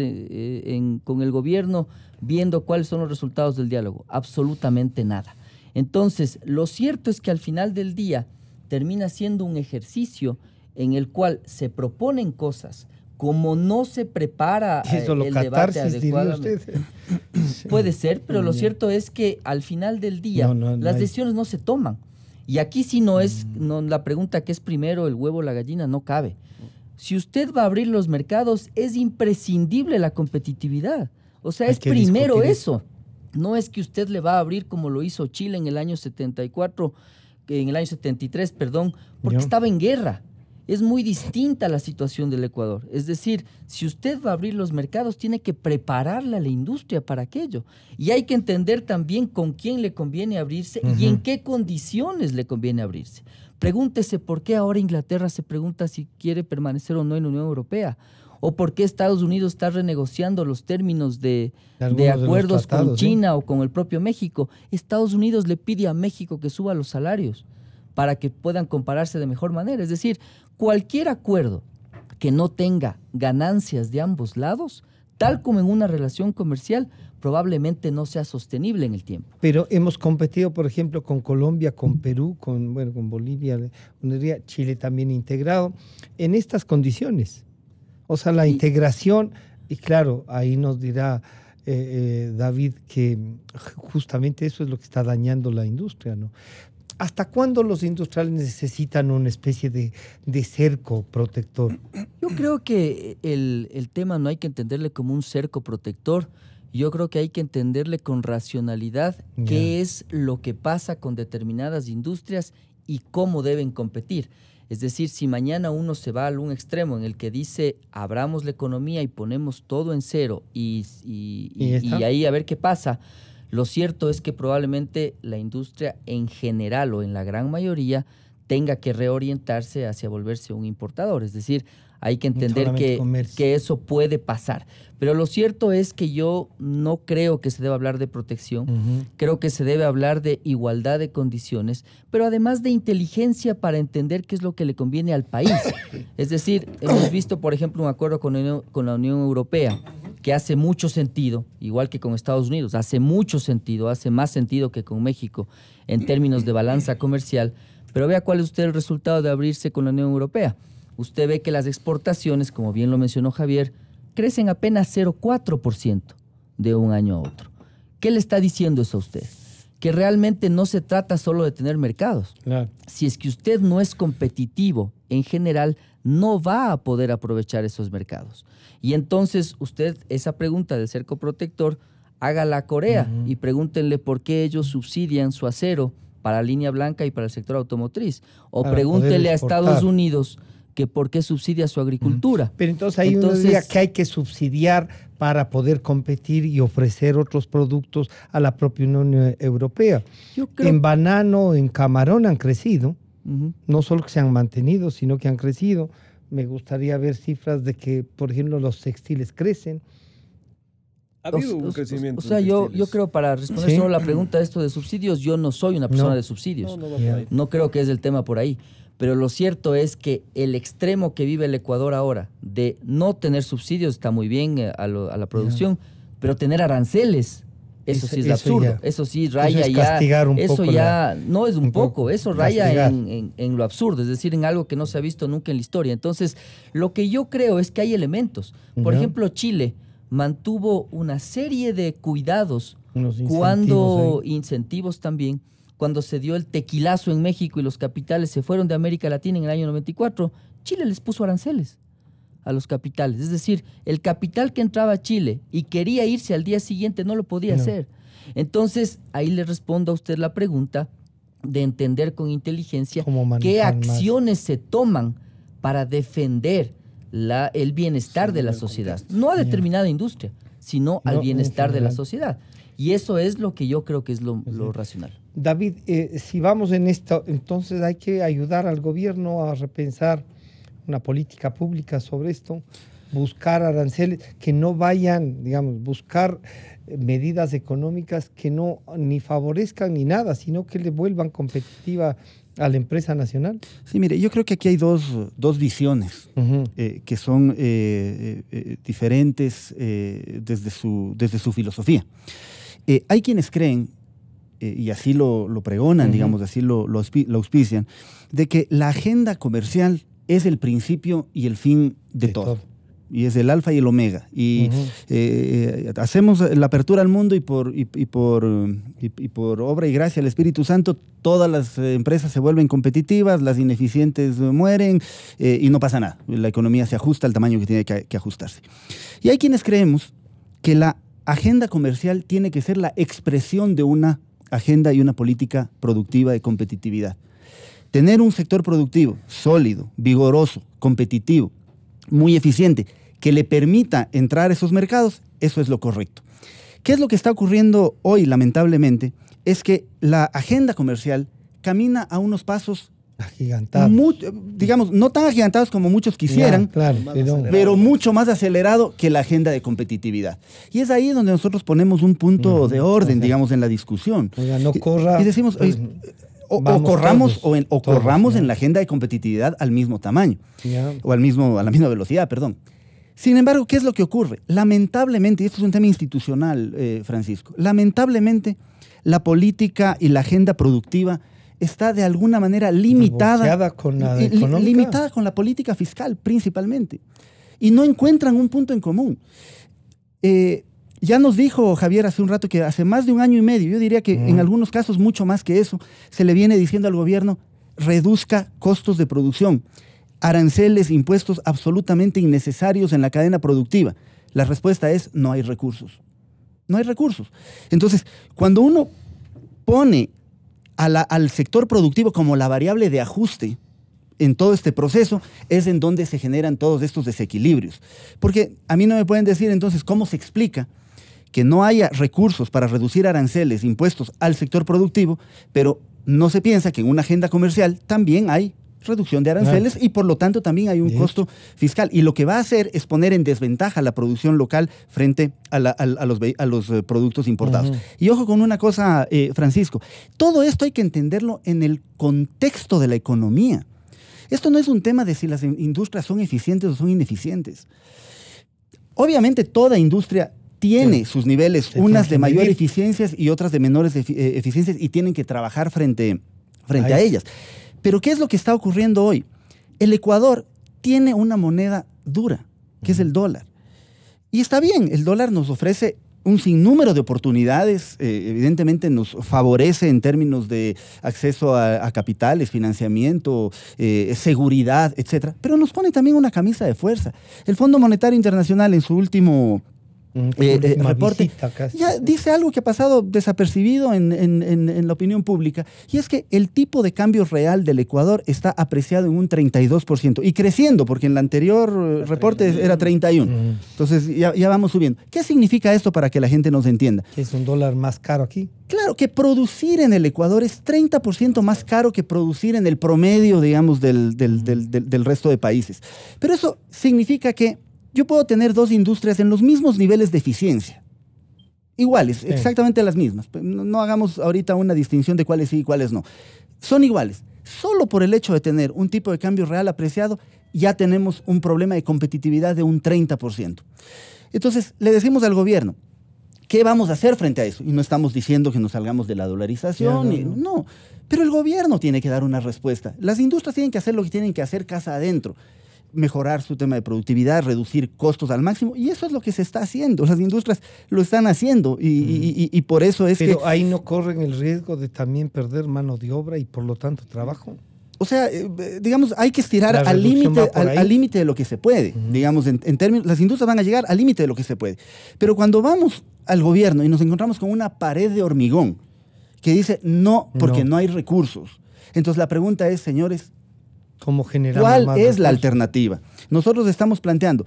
con el gobierno viendo cuáles son los resultados del diálogo. Absolutamente nada. Entonces, lo cierto es que al final del día termina siendo un ejercicio en el cual se proponen cosas. Como no se prepara el debate adecuadamente, puede ser, pero lo cierto es que al final del día las decisiones no se toman. Y aquí sí no es la pregunta que es primero el huevo o la gallina, no cabe. Si usted va a abrir los mercados, es imprescindible la competitividad. O sea, es primero eso. No es que usted le va a abrir como lo hizo Chile en el año 73, porque estaba en guerra. Es muy distinta la situación del Ecuador. Es decir, si usted va a abrir los mercados, tiene que prepararle a la industria para aquello. Y hay que entender también con quién le conviene abrirse y en qué condiciones le conviene abrirse. Pregúntese por qué ahora Inglaterra se pregunta si quiere permanecer o no en la Unión Europea. O por qué Estados Unidos está renegociando los términos de acuerdos con China o con el propio México. Estados Unidos le pide a México que suba los salarios para que puedan compararse de mejor manera. Es decir, cualquier acuerdo que no tenga ganancias de ambos lados, tal como en una relación comercial, probablemente no sea sostenible en el tiempo. Pero hemos competido, por ejemplo, con Colombia, con Perú, con Bolivia, Chile también integrado, en estas condiciones. O sea, la integración, y claro, ahí nos dirá David que justamente eso es lo que está dañando la industria, ¿no? ¿Hasta cuándo los industriales necesitan una especie de cerco protector? Yo creo que el tema no hay que entenderle como un cerco protector. Yo creo que hay que entenderle con racionalidad qué es lo que pasa con determinadas industrias y cómo deben competir. Es decir, si mañana uno se va a algún extremo en el que dice abramos la economía y ponemos todo en cero y ahí a ver qué pasa, lo cierto es que probablemente la industria en general o en la gran mayoría tenga que reorientarse hacia volverse un importador. Es decir, hay que entender que eso puede pasar. Pero lo cierto es que yo no creo que se deba hablar de protección, creo que se debe hablar de igualdad de condiciones, pero además de inteligencia para entender qué es lo que le conviene al país. Es decir, hemos visto, por ejemplo, un acuerdo con la Unión Europea, que hace mucho sentido, igual que con Estados Unidos, hace mucho sentido, hace más sentido que con México en términos de balanza comercial, pero vea cuál es usted el resultado de abrirse con la Unión Europea. Usted ve que las exportaciones, como bien lo mencionó Javier, crecen apenas 0,4% de un año a otro. ¿Qué le está diciendo eso a usted? Que realmente no se trata solo de tener mercados. Claro. Si es que usted no es competitivo en general, no va a poder aprovechar esos mercados. Y entonces usted, esa pregunta del cerco protector, hágala a Corea y pregúntenle por qué ellos subsidian su acero para línea blanca y para el sector automotriz. O para pregúntele a Estados Unidos que por qué subsidia su agricultura. Pero entonces uno diría que hay que subsidiar para poder competir y ofrecer otros productos a la propia Unión Europea. En banano, en camarón han crecido, no solo que se han mantenido, sino que han crecido. Me gustaría ver cifras de que, por ejemplo, los textiles crecen. Ha habido un crecimiento. O sea, yo creo, para responder solo la pregunta de esto de subsidios, yo no soy una persona de subsidios. No creo que es el tema por ahí. Pero lo cierto es que el extremo que vive el Ecuador ahora de no tener subsidios está muy bien a la producción, pero tener aranceles, eso sí es absurdo. Eso sí raya eso es castigar ya. Un eso poco ya no es un poco, eso raya en lo absurdo, es decir, en algo que no se ha visto nunca en la historia. Entonces, lo que yo creo es que hay elementos. Por ejemplo, Chile mantuvo una serie de cuidados incentivos también. Cuando se dio el tequilazo en México y los capitales se fueron de América Latina en el año 94, Chile les puso aranceles a los capitales. Es decir, el capital que entraba a Chile y quería irse al día siguiente no lo podía hacer. Entonces, ahí le respondo a usted la pregunta de entender con inteligencia qué acciones se toman para defender el bienestar de la sociedad. No a determinada industria, sino al bienestar de la sociedad. Y eso es lo que yo creo que es lo racional. David, si vamos en esto, entonces hay que ayudar al gobierno a repensar una política pública sobre esto, buscar aranceles que no vayan, digamos, buscar medidas económicas que no ni favorezcan ni nada, sino que le vuelvan competitiva a la empresa nacional. Sí, mire, yo creo que aquí hay dos visiones que son diferentes desde su filosofía. Hay quienes creen, y así lo pregonan, digamos, así lo auspician, de que la agenda comercial es el principio y el fin de todo. Y es el alfa y el omega. Y hacemos la apertura al mundo y por obra y gracia del Espíritu Santo, todas las empresas se vuelven competitivas, las ineficientes mueren y no pasa nada. La economía se ajusta al tamaño que tiene que ajustarse. Y hay quienes creemos que la agenda comercial tiene que ser la expresión de una agenda y una política productiva de competitividad. Tener un sector productivo sólido, vigoroso, competitivo, muy eficiente, que le permita entrar a esos mercados, eso es lo correcto. ¿Qué es lo que está ocurriendo hoy, lamentablemente? Es que la agenda comercial camina a unos pasos agigantados. Digamos, no tan agigantados como muchos quisieran, pero mucho más acelerado que la agenda de competitividad. Y es ahí donde nosotros ponemos un punto de orden, digamos, en la discusión. No corra. Y decimos, o corramos en la agenda de competitividad al mismo tamaño, o a la misma velocidad, perdón. Sin embargo, ¿qué es lo que ocurre? Lamentablemente, y esto es un tema institucional, Francisco, lamentablemente la política y la agenda productiva está de alguna manera limitada con la política fiscal principalmente. Y no encuentran un punto en común. Ya nos dijo Javier hace un rato que hace más de un año y medio, yo diría que en algunos casos mucho más que eso, se le viene diciendo al gobierno, reduzca costos de producción, aranceles, impuestos absolutamente innecesarios en la cadena productiva. La respuesta es, no hay recursos. No hay recursos. Entonces, cuando uno pone al sector productivo como la variable de ajuste en todo este proceso, es en donde se generan todos estos desequilibrios. Porque a mí no me pueden decir entonces cómo se explica que no haya recursos para reducir aranceles, impuestos al sector productivo, pero no se piensa que en una agenda comercial también hay reducción de aranceles y por lo tanto también hay un costo fiscal. Y lo que va a hacer es poner en desventaja la producción local frente a los productos importados. Y ojo con una cosa, Francisco, todo esto hay que entenderlo en el contexto de la economía. Esto no es un tema de si las industrias son eficientes o son ineficientes. Obviamente toda industria tiene sus niveles, unas de mayor eficiencia y otras de menores eficiencias, y tienen que trabajar frente a ellas. Pero ¿qué es lo que está ocurriendo hoy? El Ecuador tiene una moneda dura, que es el dólar. Y está bien, el dólar nos ofrece un sinnúmero de oportunidades, evidentemente nos favorece en términos de acceso a capitales, financiamiento, seguridad, etcétera, pero nos pone también una camisa de fuerza. El Fondo Monetario Internacional en su último reporte ya dice algo que ha pasado desapercibido en la opinión pública, y es que el tipo de cambio real del Ecuador está apreciado en un 32% y creciendo, porque en el anterior reporte era 31%. Entonces ya vamos subiendo. ¿Qué significa esto para que la gente nos entienda? ¿Que es un dólar más caro aquí? Claro, que producir en el Ecuador es 30% más caro que producir en el promedio, digamos, del resto de países. Pero eso significa que yo puedo tener dos industrias en los mismos niveles de eficiencia. Iguales, exactamente las mismas. No hagamos ahorita una distinción de cuáles sí y cuáles no. Son iguales. Solo por el hecho de tener un tipo de cambio real apreciado, ya tenemos un problema de competitividad de un 30%. Entonces, le decimos al gobierno, ¿qué vamos a hacer frente a eso? Y no estamos diciendo que nos salgamos de la dolarización. No. Pero el gobierno tiene que dar una respuesta. Las industrias tienen que hacer lo que tienen que hacer casa adentro. Mejorar su tema de productividad, reducir costos al máximo, y eso es lo que se está haciendo. Las industrias lo están haciendo y por eso es Pero ahí no corren el riesgo de también perder mano de obra y por lo tanto trabajo. O sea, digamos, hay que estirar al límite de lo que se puede. Digamos, en términos, las industrias van a llegar al límite de lo que se puede. Pero cuando vamos al gobierno y nos encontramos con una pared de hormigón que dice no, porque no hay recursos. Entonces la pregunta es, señores, ¿cuál es la alternativa? Nosotros estamos planteando,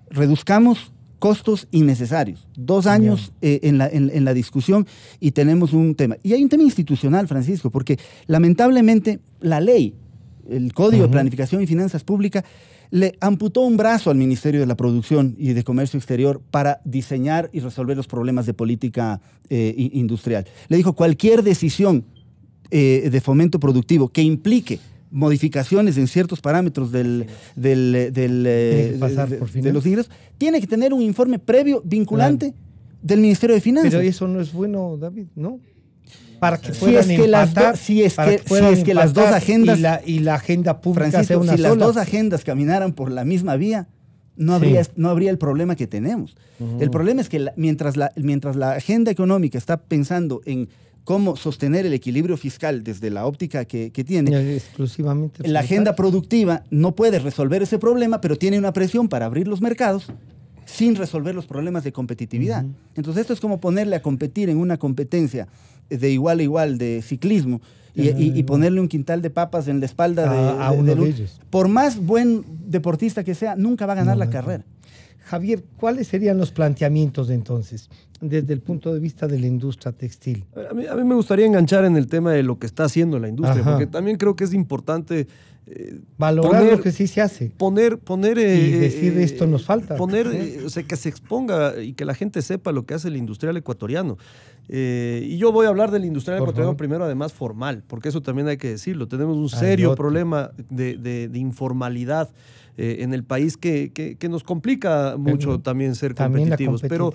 reduzcamos costos innecesarios. 2 años en la discusión y tenemos un tema. Y hay un tema institucional, Francisco, porque lamentablemente la ley, el Código de Planificación y Finanzas Públicas, le amputó un brazo al Ministerio de la Producción y de Comercio Exterior para diseñar y resolver los problemas de política industrial. Le dijo, cualquier decisión de fomento productivo que implique modificaciones en ciertos parámetros de los ingresos, tiene que tener un informe previo vinculante del Ministerio de Finanzas. Pero eso no es bueno, David, ¿no? Para que puedan empatar, si es que las dos agendas y la agenda pública, Francisco, sea una si sola. las dos agendas caminaran por la misma vía, no habría el problema que tenemos. El problema es que mientras la agenda económica está pensando en cómo sostener el equilibrio fiscal desde la óptica que tiene, exclusivamente la agenda productiva no puede resolver ese problema, pero tiene una presión para abrir los mercados sin resolver los problemas de competitividad. Entonces esto es como ponerle a competir en una competencia de igual a igual de ciclismo y ponerle un quintal de papas en la espalda a uno de ellos. Por más buen deportista que sea, nunca va a ganar la carrera. Javier, ¿cuáles serían los planteamientos entonces, desde el punto de vista de la industria textil? A mí me gustaría enganchar en el tema de lo que está haciendo la industria, porque también creo que es importante valorar lo que sí se hace. Poner y decir esto nos falta. O sea, que se exponga y que la gente sepa lo que hace el industrial ecuatoriano. Y yo voy a hablar del industrial ecuatoriano primero, además formal, porque eso también hay que decirlo. Tenemos un serio problema de informalidad en el país que nos complica mucho también ser competitivos. Pero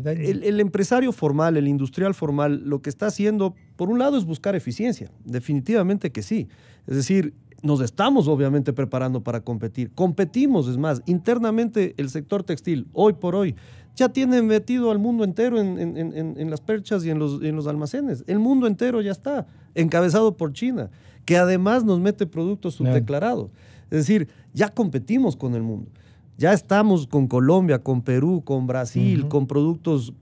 el empresario formal, el industrial formal, lo que está haciendo, por un lado, es buscar eficiencia. Definitivamente que sí. Es decir, nos estamos obviamente preparando para competir. Competimos, es más, internamente el sector textil, hoy por hoy, ya tiene metido al mundo entero en las perchas y en los almacenes. El mundo entero ya está encabezado por China, que además nos mete productos subdeclarados. Es decir, ya competimos con el mundo. Ya estamos con Colombia, con Perú, con Brasil, con productos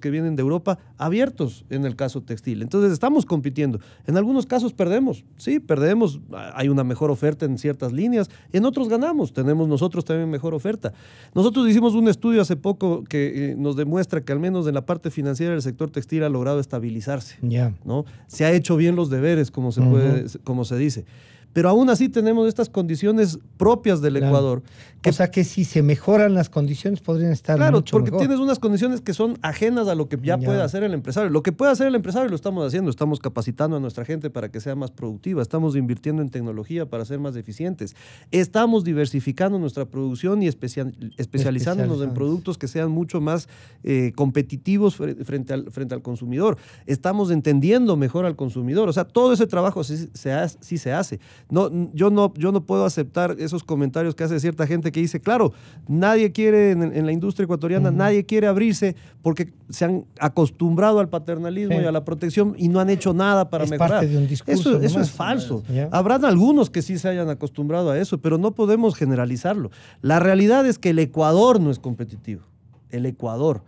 que vienen de Europa abiertos en el caso textil. Entonces estamos compitiendo. En algunos casos perdemos, sí, perdemos. Hay una mejor oferta en ciertas líneas. En otros ganamos. Tenemos nosotros también mejor oferta. Nosotros hicimos un estudio hace poco que nos demuestra que al menos en la parte financiera el sector textil ha logrado estabilizarse. ¿No? Se ha hecho bien los deberes, como se dice. pero aún así tenemos estas condiciones propias del Ecuador. O sea que si se mejoran las condiciones podrían estar mucho porque mejor. tienes unas condiciones que son ajenas a lo que ya puede hacer el empresario. Lo que puede hacer el empresario lo estamos haciendo, estamos capacitando a nuestra gente para que sea más productiva, estamos invirtiendo en tecnología para ser más eficientes, estamos diversificando nuestra producción y especializándonos en productos que sean mucho más competitivos frente al consumidor. Estamos entendiendo mejor al consumidor. O sea, todo ese trabajo sí se hace. Yo no puedo aceptar esos comentarios que hace cierta gente que dice, claro, nadie quiere en la industria ecuatoriana, nadie quiere abrirse porque se han acostumbrado al paternalismo y a la protección y no han hecho nada para mejorar. Parte de un discurso eso es falso. Habrán algunos que sí se hayan acostumbrado a eso, pero no podemos generalizarlo. La realidad es que el Ecuador no es competitivo. El Ecuador.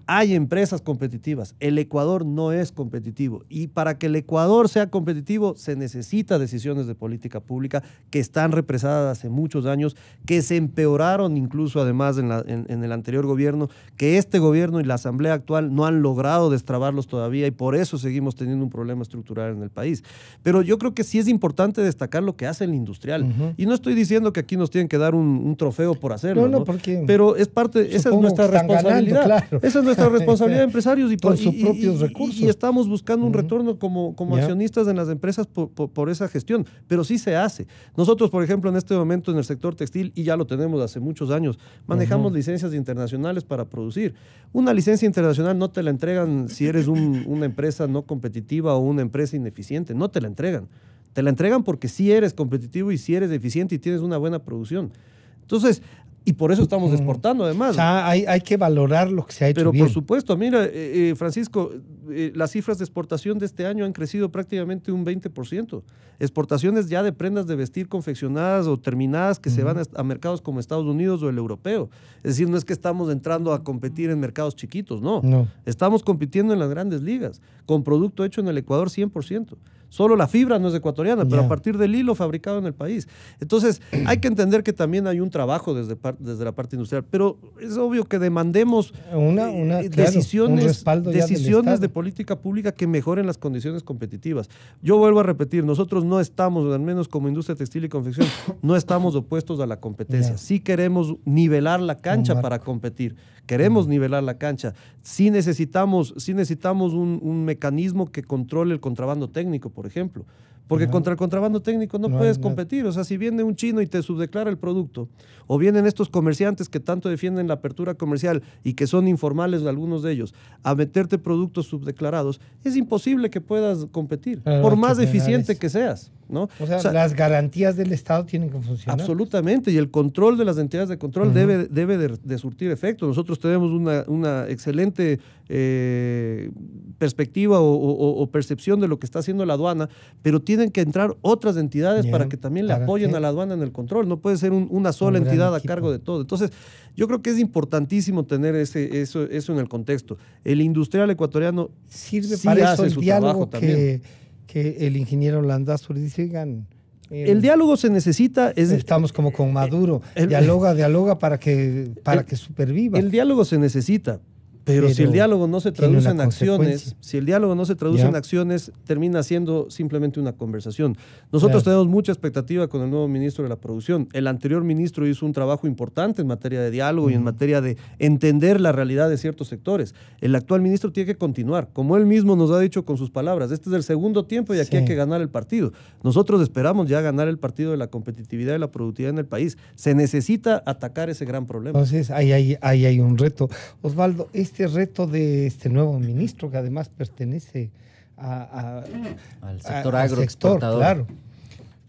Hay empresas competitivas. El Ecuador no es competitivo. Y para que el Ecuador sea competitivo se necesita decisiones de política pública que están represadas hace muchos años, que se empeoraron incluso además en el anterior gobierno, que este gobierno y la Asamblea actual no han logrado destrabarlos todavía y por eso seguimos teniendo un problema estructural en el país. Pero yo creo que sí es importante destacar lo que hace el industrial. Y no estoy diciendo que aquí nos tienen que dar un trofeo por hacerlo, ¿no? Pero es parte, esa es nuestra responsabilidad. Claro. Esa es nuestra responsabilidad de empresarios y con sus propios recursos. Y estamos buscando un retorno como accionistas en las empresas por esa gestión, pero sí se hace. Nosotros, por ejemplo, en este momento en el sector textil, y ya lo tenemos hace muchos años, manejamos licencias internacionales para producir. Una licencia internacional no te la entregan si eres una empresa no competitiva o una empresa ineficiente, no te la entregan. Te la entregan porque sí eres competitivo y sí eres eficiente y tienes una buena producción. Entonces, y por eso estamos exportando además. O sea, hay que valorar lo que se ha hecho bien. Pero por supuesto, mira, Francisco, las cifras de exportación de este año han crecido prácticamente un 20%. Exportaciones ya de prendas de vestir confeccionadas o terminadas que se van a mercados como Estados Unidos o el europeo. Es decir, no es que estamos entrando a competir en mercados chiquitos, no. Estamos compitiendo en las grandes ligas, con producto hecho en el Ecuador 100%. Solo la fibra no es ecuatoriana, pero a partir del hilo fabricado en el país. Entonces, hay que entender que también hay un trabajo desde la parte industrial, pero es obvio que demandemos decisiones de política pública que mejoren las condiciones competitivas. Yo vuelvo a repetir, nosotros no estamos, al menos como industria textil y confección, no estamos opuestos a la competencia. Sí queremos nivelar la cancha para competir. Queremos nivelar la cancha. Sí necesitamos un mecanismo que controle el contrabando técnico, por ejemplo. Porque contra el contrabando técnico no puedes competir. O sea, si viene un chino y te subdeclara el producto, o vienen estos comerciantes que tanto defienden la apertura comercial y que son informales algunos de ellos, a meterte productos subdeclarados, es imposible que puedas competir, por más eficiente que seas, ¿no? O sea, las garantías del Estado tienen que funcionar. Absolutamente, y el control de las entidades de control debe de surtir efecto. Nosotros tenemos una excelente perspectiva o percepción de lo que está haciendo la aduana, pero tienen que entrar otras entidades para que también le apoyen a la aduana en el control. No puede ser una sola entidad a cargo de todo. Entonces, yo creo que es importantísimo tener eso en el contexto. El industrial ecuatoriano sirve para eso el diálogo que el ingeniero Landazuri dice, oigan, el diálogo se necesita. Estamos como con Maduro. Dialoga para que superviva. El diálogo se necesita. Pero si el diálogo no se traduce en acciones, termina siendo simplemente una conversación. Nosotros tenemos mucha expectativa con el nuevo ministro de la Producción. El anterior ministro hizo un trabajo importante en materia de diálogo y en materia de entender la realidad de ciertos sectores. El actual ministro tiene que continuar. Como él mismo nos ha dicho con sus palabras, este es el segundo tiempo y aquí hay que ganar el partido. Nosotros esperamos ya ganar el partido de la competitividad y la productividad en el país. Se necesita atacar ese gran problema. Entonces, ahí hay un reto. Osvaldo, este reto de este nuevo ministro, que además pertenece al sector agroexportador. Claro.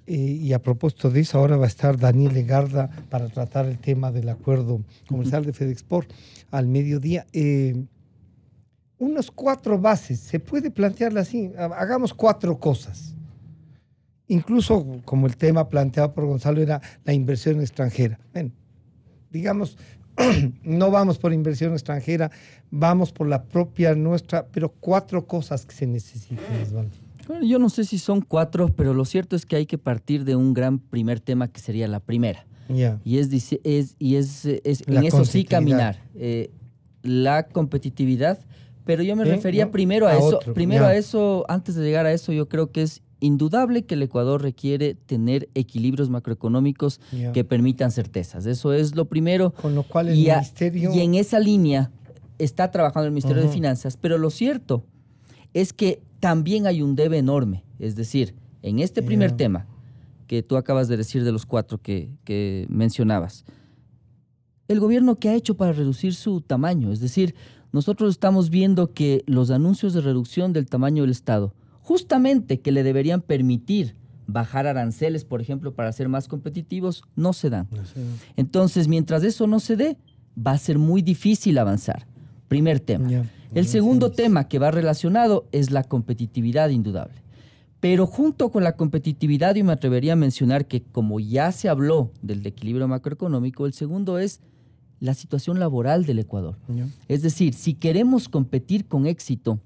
Y a propósito de eso, ahora va a estar Daniel Legarda para tratar el tema del acuerdo comercial de Fedexport al mediodía. Unas 4 bases, se puede plantearla así, hagamos 4 cosas. Incluso como el tema planteado por Gonzalo era la inversión extranjera. Bueno, digamos, no vamos por inversión extranjera, vamos por la propia nuestra, pero 4 cosas que se necesitan, Osvaldo. Bueno, yo no sé si son 4, pero lo cierto es que hay que partir de un gran primer tema que sería la primera. Y en eso sí caminar. La competitividad, pero yo me refería primero a eso. A eso, antes de llegar a eso, yo creo que es indudable que el Ecuador requiere tener equilibrios macroeconómicos que permitan certezas. Eso es lo primero. Con lo cual el ministerio... Y en esa línea está trabajando el Ministerio de Finanzas, pero lo cierto es que también hay un debe enorme. Es decir, en este primer tema que tú acabas de decir de los 4 que mencionabas, el gobierno, ¿qué ha hecho para reducir su tamaño? Es decir, nosotros estamos viendo que los anuncios de reducción del tamaño del Estado, justamente que le deberían permitir bajar aranceles, por ejemplo, para ser más competitivos, no se dan. Entonces, mientras eso no se dé, va a ser muy difícil avanzar. Primer tema. El segundo tema que va relacionado es la competitividad indudable. Pero junto con la competitividad, yo me atrevería a mencionar que como ya se habló del equilibrio macroeconómico, el segundo es la situación laboral del Ecuador. Es decir, si queremos competir con éxito,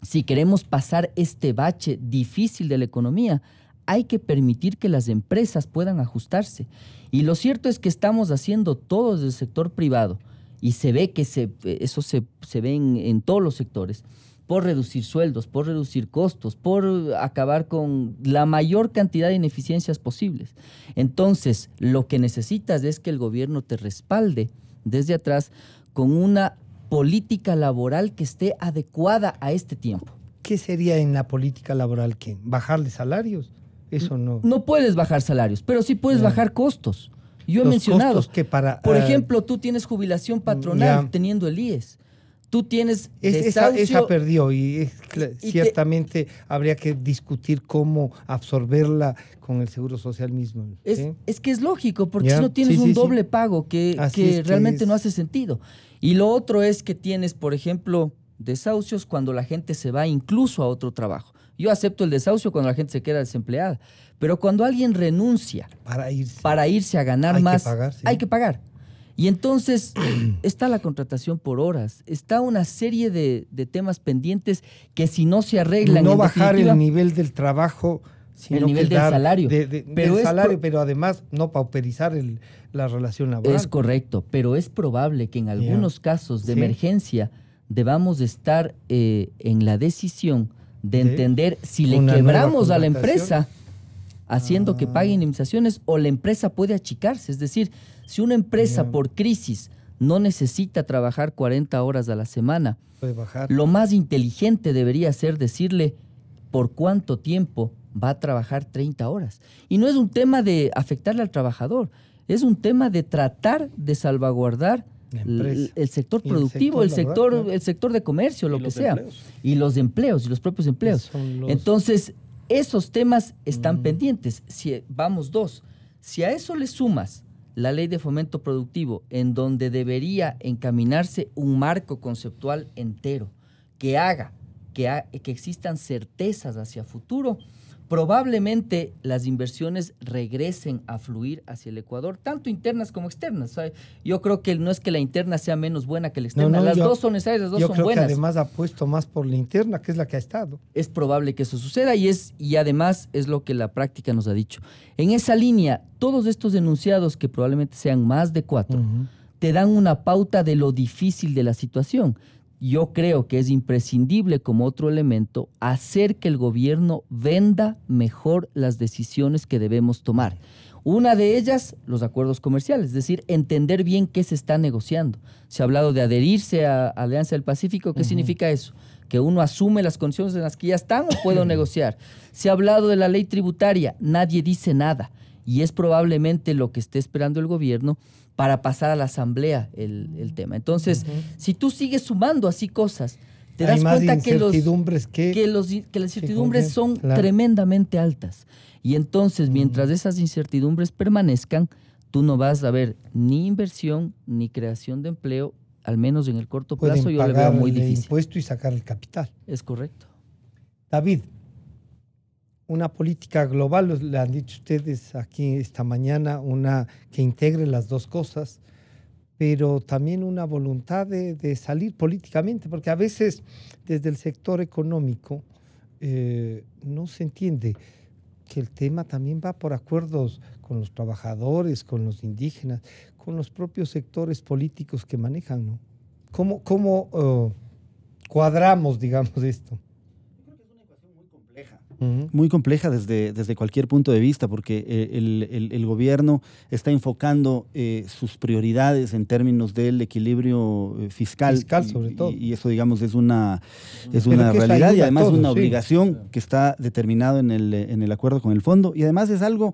si queremos pasar este bache difícil de la economía, hay que permitir que las empresas puedan ajustarse. Y lo cierto es que estamos haciendo todo desde el sector privado y se ve que eso se ve en todos los sectores, por reducir sueldos, por reducir costos, por acabar con la mayor cantidad de ineficiencias posibles. Entonces, lo que necesitas es que el gobierno te respalde desde atrás con una política laboral que esté adecuada a este tiempo. ¿Qué sería en la política laboral? ¿Qué? ¿Bajarle salarios? Eso no. No puedes bajar salarios, pero sí puedes bajar costos. Yo he mencionado, costos que por ejemplo, tú tienes jubilación patronal teniendo el IES. Tú tienes desahucio. Esa perdió y ciertamente habría que discutir cómo absorberla con el Seguro Social mismo. ¿Sí? Es que es lógico, porque si no tienes un doble pago que realmente no hace sentido. Y lo otro es que tienes, por ejemplo, desahucios cuando la gente se va incluso a otro trabajo. Yo acepto el desahucio cuando la gente se queda desempleada, pero cuando alguien renuncia para irse a ganar más, hay que pagar. Y entonces está la contratación por horas, está una serie de temas pendientes que si no se arreglan... No bajar el nivel del trabajo, sino el nivel del salario. Pero además no pauperizar la relación laboral. Es correcto, pero es probable que en algunos casos de emergencia debamos estar en la decisión de entender si le quebramos a la empresa haciendo que pague indemnizaciones o la empresa puede achicarse. Es decir, si una empresa por crisis no necesita trabajar 40 horas a la semana, puede bajar. Lo más inteligente debería ser decirle por cuánto tiempo va a trabajar 30 horas. Y no es un tema de afectarle al trabajador, es un tema de tratar de salvaguardar el sector productivo, el sector de comercio, lo que sea. Y los empleos, y los propios empleos. Entonces, esos temas están pendientes. Si a eso le sumas la ley de fomento productivo, en donde debería encaminarse un marco conceptual entero que haga que existan certezas hacia futuro, probablemente las inversiones regresen a fluir hacia el Ecuador, tanto internas como externas. O sea, yo creo que no es que la interna sea menos buena que la externa, las dos son necesarias, las dos son buenas. Yo creo que además apuesto más por la interna, que es la que ha estado. Es probable que eso suceda y además es lo que la práctica nos ha dicho. En esa línea, todos estos enunciados, que probablemente sean más de 4, te dan una pauta de lo difícil de la situación. Yo creo que es imprescindible como otro elemento hacer que el gobierno venda mejor las decisiones que debemos tomar. Una de ellas, los acuerdos comerciales, es decir, entender bien qué se está negociando. Se ha hablado de adherirse a Alianza del Pacífico. ¿Qué significa eso? Que uno asume las condiciones en las que ya están o puedo negociar. Se ha hablado de la ley tributaria, nadie dice nada. Y es probablemente lo que esté esperando el gobierno para pasar a la asamblea el tema. Entonces, si tú sigues sumando así cosas, te das cuenta que las incertidumbres son tremendamente altas. Y entonces, mientras esas incertidumbres permanezcan, tú no vas a ver ni inversión ni creación de empleo, al menos en el corto plazo. Yo lo veo muy difícil. El impuesto y sacar el capital. Es correcto. David, una política global, le han dicho ustedes aquí esta mañana, una que integre las dos cosas, pero también una voluntad de salir políticamente, porque a veces desde el sector económico no se entiende que el tema también va por acuerdos con los trabajadores, con los indígenas, con los propios sectores políticos que manejan, ¿no? ¿Cómo cuadramos, digamos, esto? Yo creo que es una ecuación muy compleja. muy compleja desde cualquier punto de vista, porque el gobierno está enfocando sus prioridades en términos del equilibrio fiscal. Fiscal, sobre todo. Y eso, digamos, es una realidad y además una obligación que está determinado en el acuerdo con el fondo. Y además es algo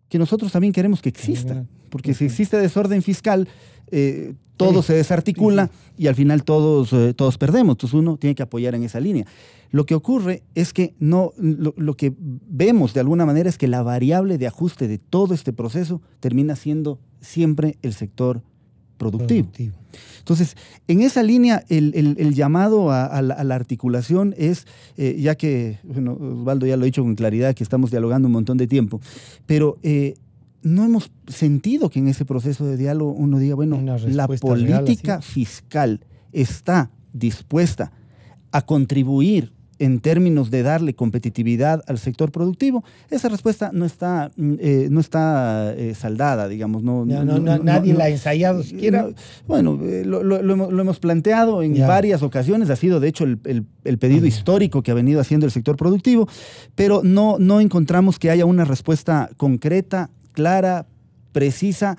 que nosotros también queremos que exista, porque si existe desorden fiscal, todo se desarticula y al final todos perdemos. Entonces uno tiene que apoyar en esa línea. Lo que ocurre es que lo que vemos de alguna manera es que la variable de ajuste de todo este proceso termina siendo siempre el sector productivo. Entonces, en esa línea, el llamado a la articulación es, ya que, bueno, Osvaldo ya lo ha dicho con claridad, que estamos dialogando un montón de tiempo, pero no hemos sentido que en ese proceso de diálogo uno diga, bueno, la política fiscal está dispuesta a contribuir en términos de darle competitividad al sector productivo. Esa respuesta no está saldada, digamos. Nadie la ha ensayado siquiera. Bueno, lo hemos planteado en varias ocasiones. Ha sido, de hecho, el pedido histórico que ha venido haciendo el sector productivo, pero no encontramos que haya una respuesta concreta, clara, precisa,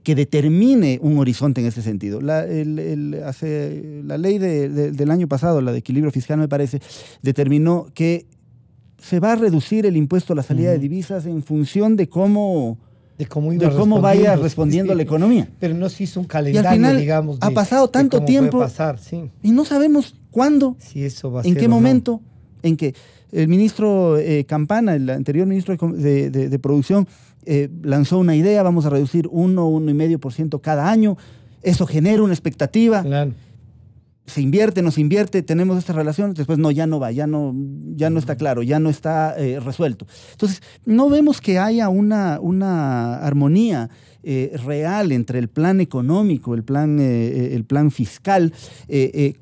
que determine un horizonte en ese sentido. La ley del año pasado, la de equilibrio fiscal, me parece, determinó que se va a reducir el impuesto a la salida de divisas en función de cómo vaya respondiendo la economía. Pero no se hizo un calendario, y al final, digamos. Ha pasado tanto tiempo y no sabemos cuándo, en qué momento, en que el ministro Campana, el anterior ministro de Producción, lanzó una idea: vamos a reducir 1,5% cada año. Eso genera una expectativa. Claro. Se invierte, no se invierte, tenemos esta relación, después ya no va, ya no está claro, ya no está resuelto. Entonces, no vemos que haya una armonía real entre el plan económico, el plan fiscal,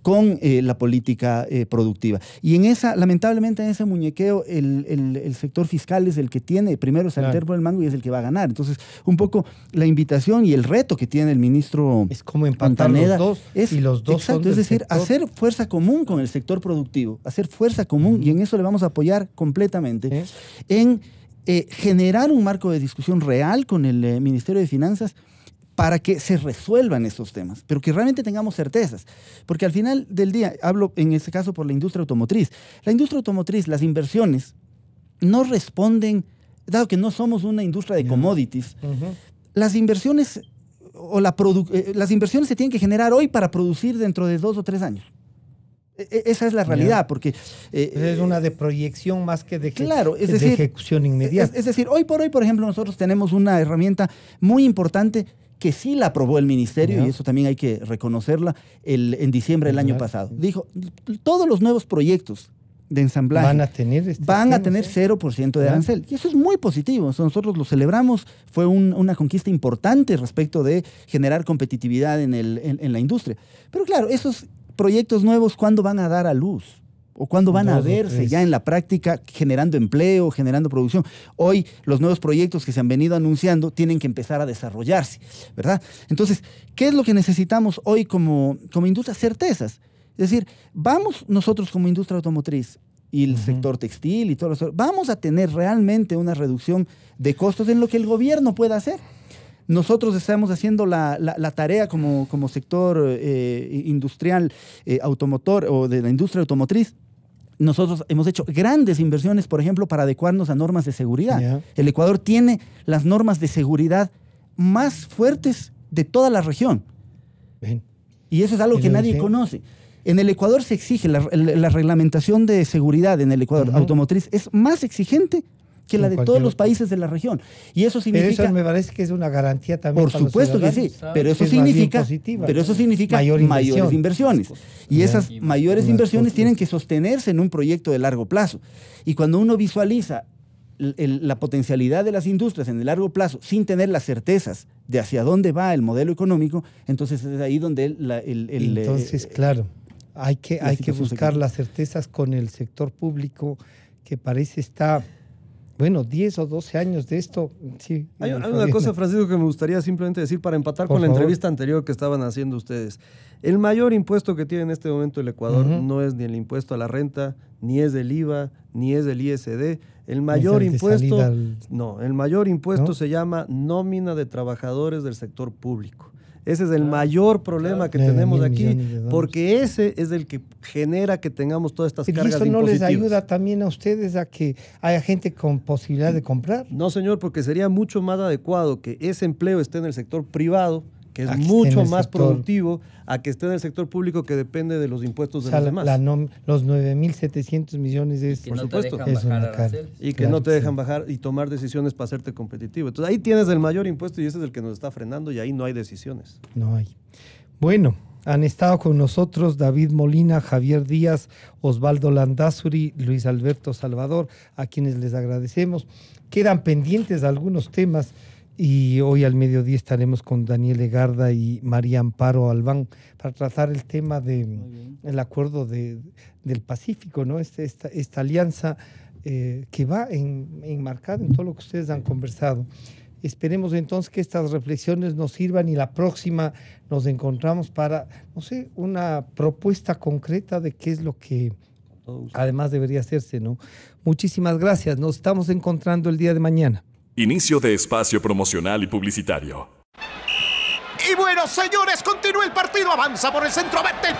con la política productiva. Y lamentablemente en ese muñequeo, el sector fiscal es el que tiene primero saltar por el mango y es el que va a ganar. Entonces, un poco la invitación y el reto que tiene el ministro es como empatar los dos, y los dos exacto, son es decir, sector. Hacer fuerza común con el sector productivo, hacer fuerza común, y en eso le vamos a apoyar completamente, en generar un marco de discusión real con el Ministerio de Finanzas para que se resuelvan estos temas, pero que realmente tengamos certezas. Porque al final del día, hablo en este caso por la industria automotriz. La industria automotriz, las inversiones no responden, dado que no somos una industria de commodities, las inversiones las inversiones se tienen que generar hoy para producir dentro de 2 o 3 años. Esa es la realidad, porque es una de proyección más que de, de ejecución inmediata. Es decir, hoy por hoy, por ejemplo, nosotros tenemos una herramienta muy importante que sí la aprobó el ministerio, y eso también hay que reconocerla, en diciembre del año pasado. Dijo, todos los nuevos proyectos de ensamblaje van a tener 0% de arancel. Y eso es muy positivo. Nosotros lo celebramos. Fue una conquista importante respecto de generar competitividad en la industria. Pero claro, esos proyectos nuevos, ¿cuándo van a dar a luz? ¿O cuándo van a verse ya en la práctica generando empleo, generando producción? Hoy los nuevos proyectos que se han venido anunciando tienen que empezar a desarrollarse, ¿verdad? Entonces, ¿qué es lo que necesitamos hoy como industria? Certezas. Es decir, vamos nosotros como industria automotriz y el sector textil y todo eso, vamos a tener realmente una reducción de costos en lo que el gobierno pueda hacer. Nosotros estamos haciendo la tarea como sector industrial automotor o de la industria automotriz. Nosotros hemos hecho grandes inversiones, por ejemplo, para adecuarnos a normas de seguridad. El Ecuador tiene las normas de seguridad más fuertes de toda la región. Y eso es algo que nadie conoce. En el Ecuador se exige la reglamentación de seguridad en el Ecuador automotriz es más exigente que la de todos los países de la región. Y eso significa... Pero eso me parece que es una garantía también. Por supuesto que sí, pero eso significa mayores inversiones. Y esas mayores inversiones tienen que sostenerse en un proyecto de largo plazo. Y cuando uno visualiza la potencialidad de las industrias en el largo plazo sin tener las certezas de hacia dónde va el modelo económico, entonces es ahí donde entonces, claro, hay que buscar las certezas con el sector público, que parece está bueno, 10 o 12 años de esto. Sí, hay una cosa, Francisco, que me gustaría simplemente decir para empatar con la entrevista anterior que estaban haciendo ustedes. El mayor impuesto que tiene en este momento el Ecuador no es ni el impuesto a la renta, ni es del IVA, ni es del ISD. El mayor impuesto, el mayor impuesto se llama nómina de trabajadores del sector público. Ese es el mayor problema que tenemos aquí, porque ese es el que genera que tengamos todas estas cargas impositivas. ¿Y eso no les ayuda también a ustedes a que haya gente con posibilidad de comprar? No, señor, porque sería mucho más adecuado que ese empleo esté en el sector privado, que es mucho más productivo, a que esté en el sector público, que depende de los impuestos de los demás. Los 9.700 millones es, por supuesto, y que no te dejan bajar y tomar decisiones para hacerte competitivo. Entonces ahí tienes el mayor impuesto y ese es el que nos está frenando y ahí no hay decisiones. No hay. Bueno, han estado con nosotros David Molina, Javier Díaz, Osvaldo Landázuri, Luis Alberto Salvador, a quienes les agradecemos. Quedan pendientes algunos temas. Y hoy al mediodía estaremos con Daniel Egarda y María Amparo Albán para tratar el tema del acuerdo del Pacífico, ¿no? Esta alianza que va enmarcada en todo lo que ustedes han conversado. Esperemos entonces que estas reflexiones nos sirvan y la próxima nos encontramos para, no sé, una propuesta concreta de qué es lo que además debería hacerse, ¿no? Muchísimas gracias. Nos estamos encontrando el día de mañana. Inicio de espacio promocional y publicitario. Y bueno, señores, continúa el partido, avanza por el centro, vete el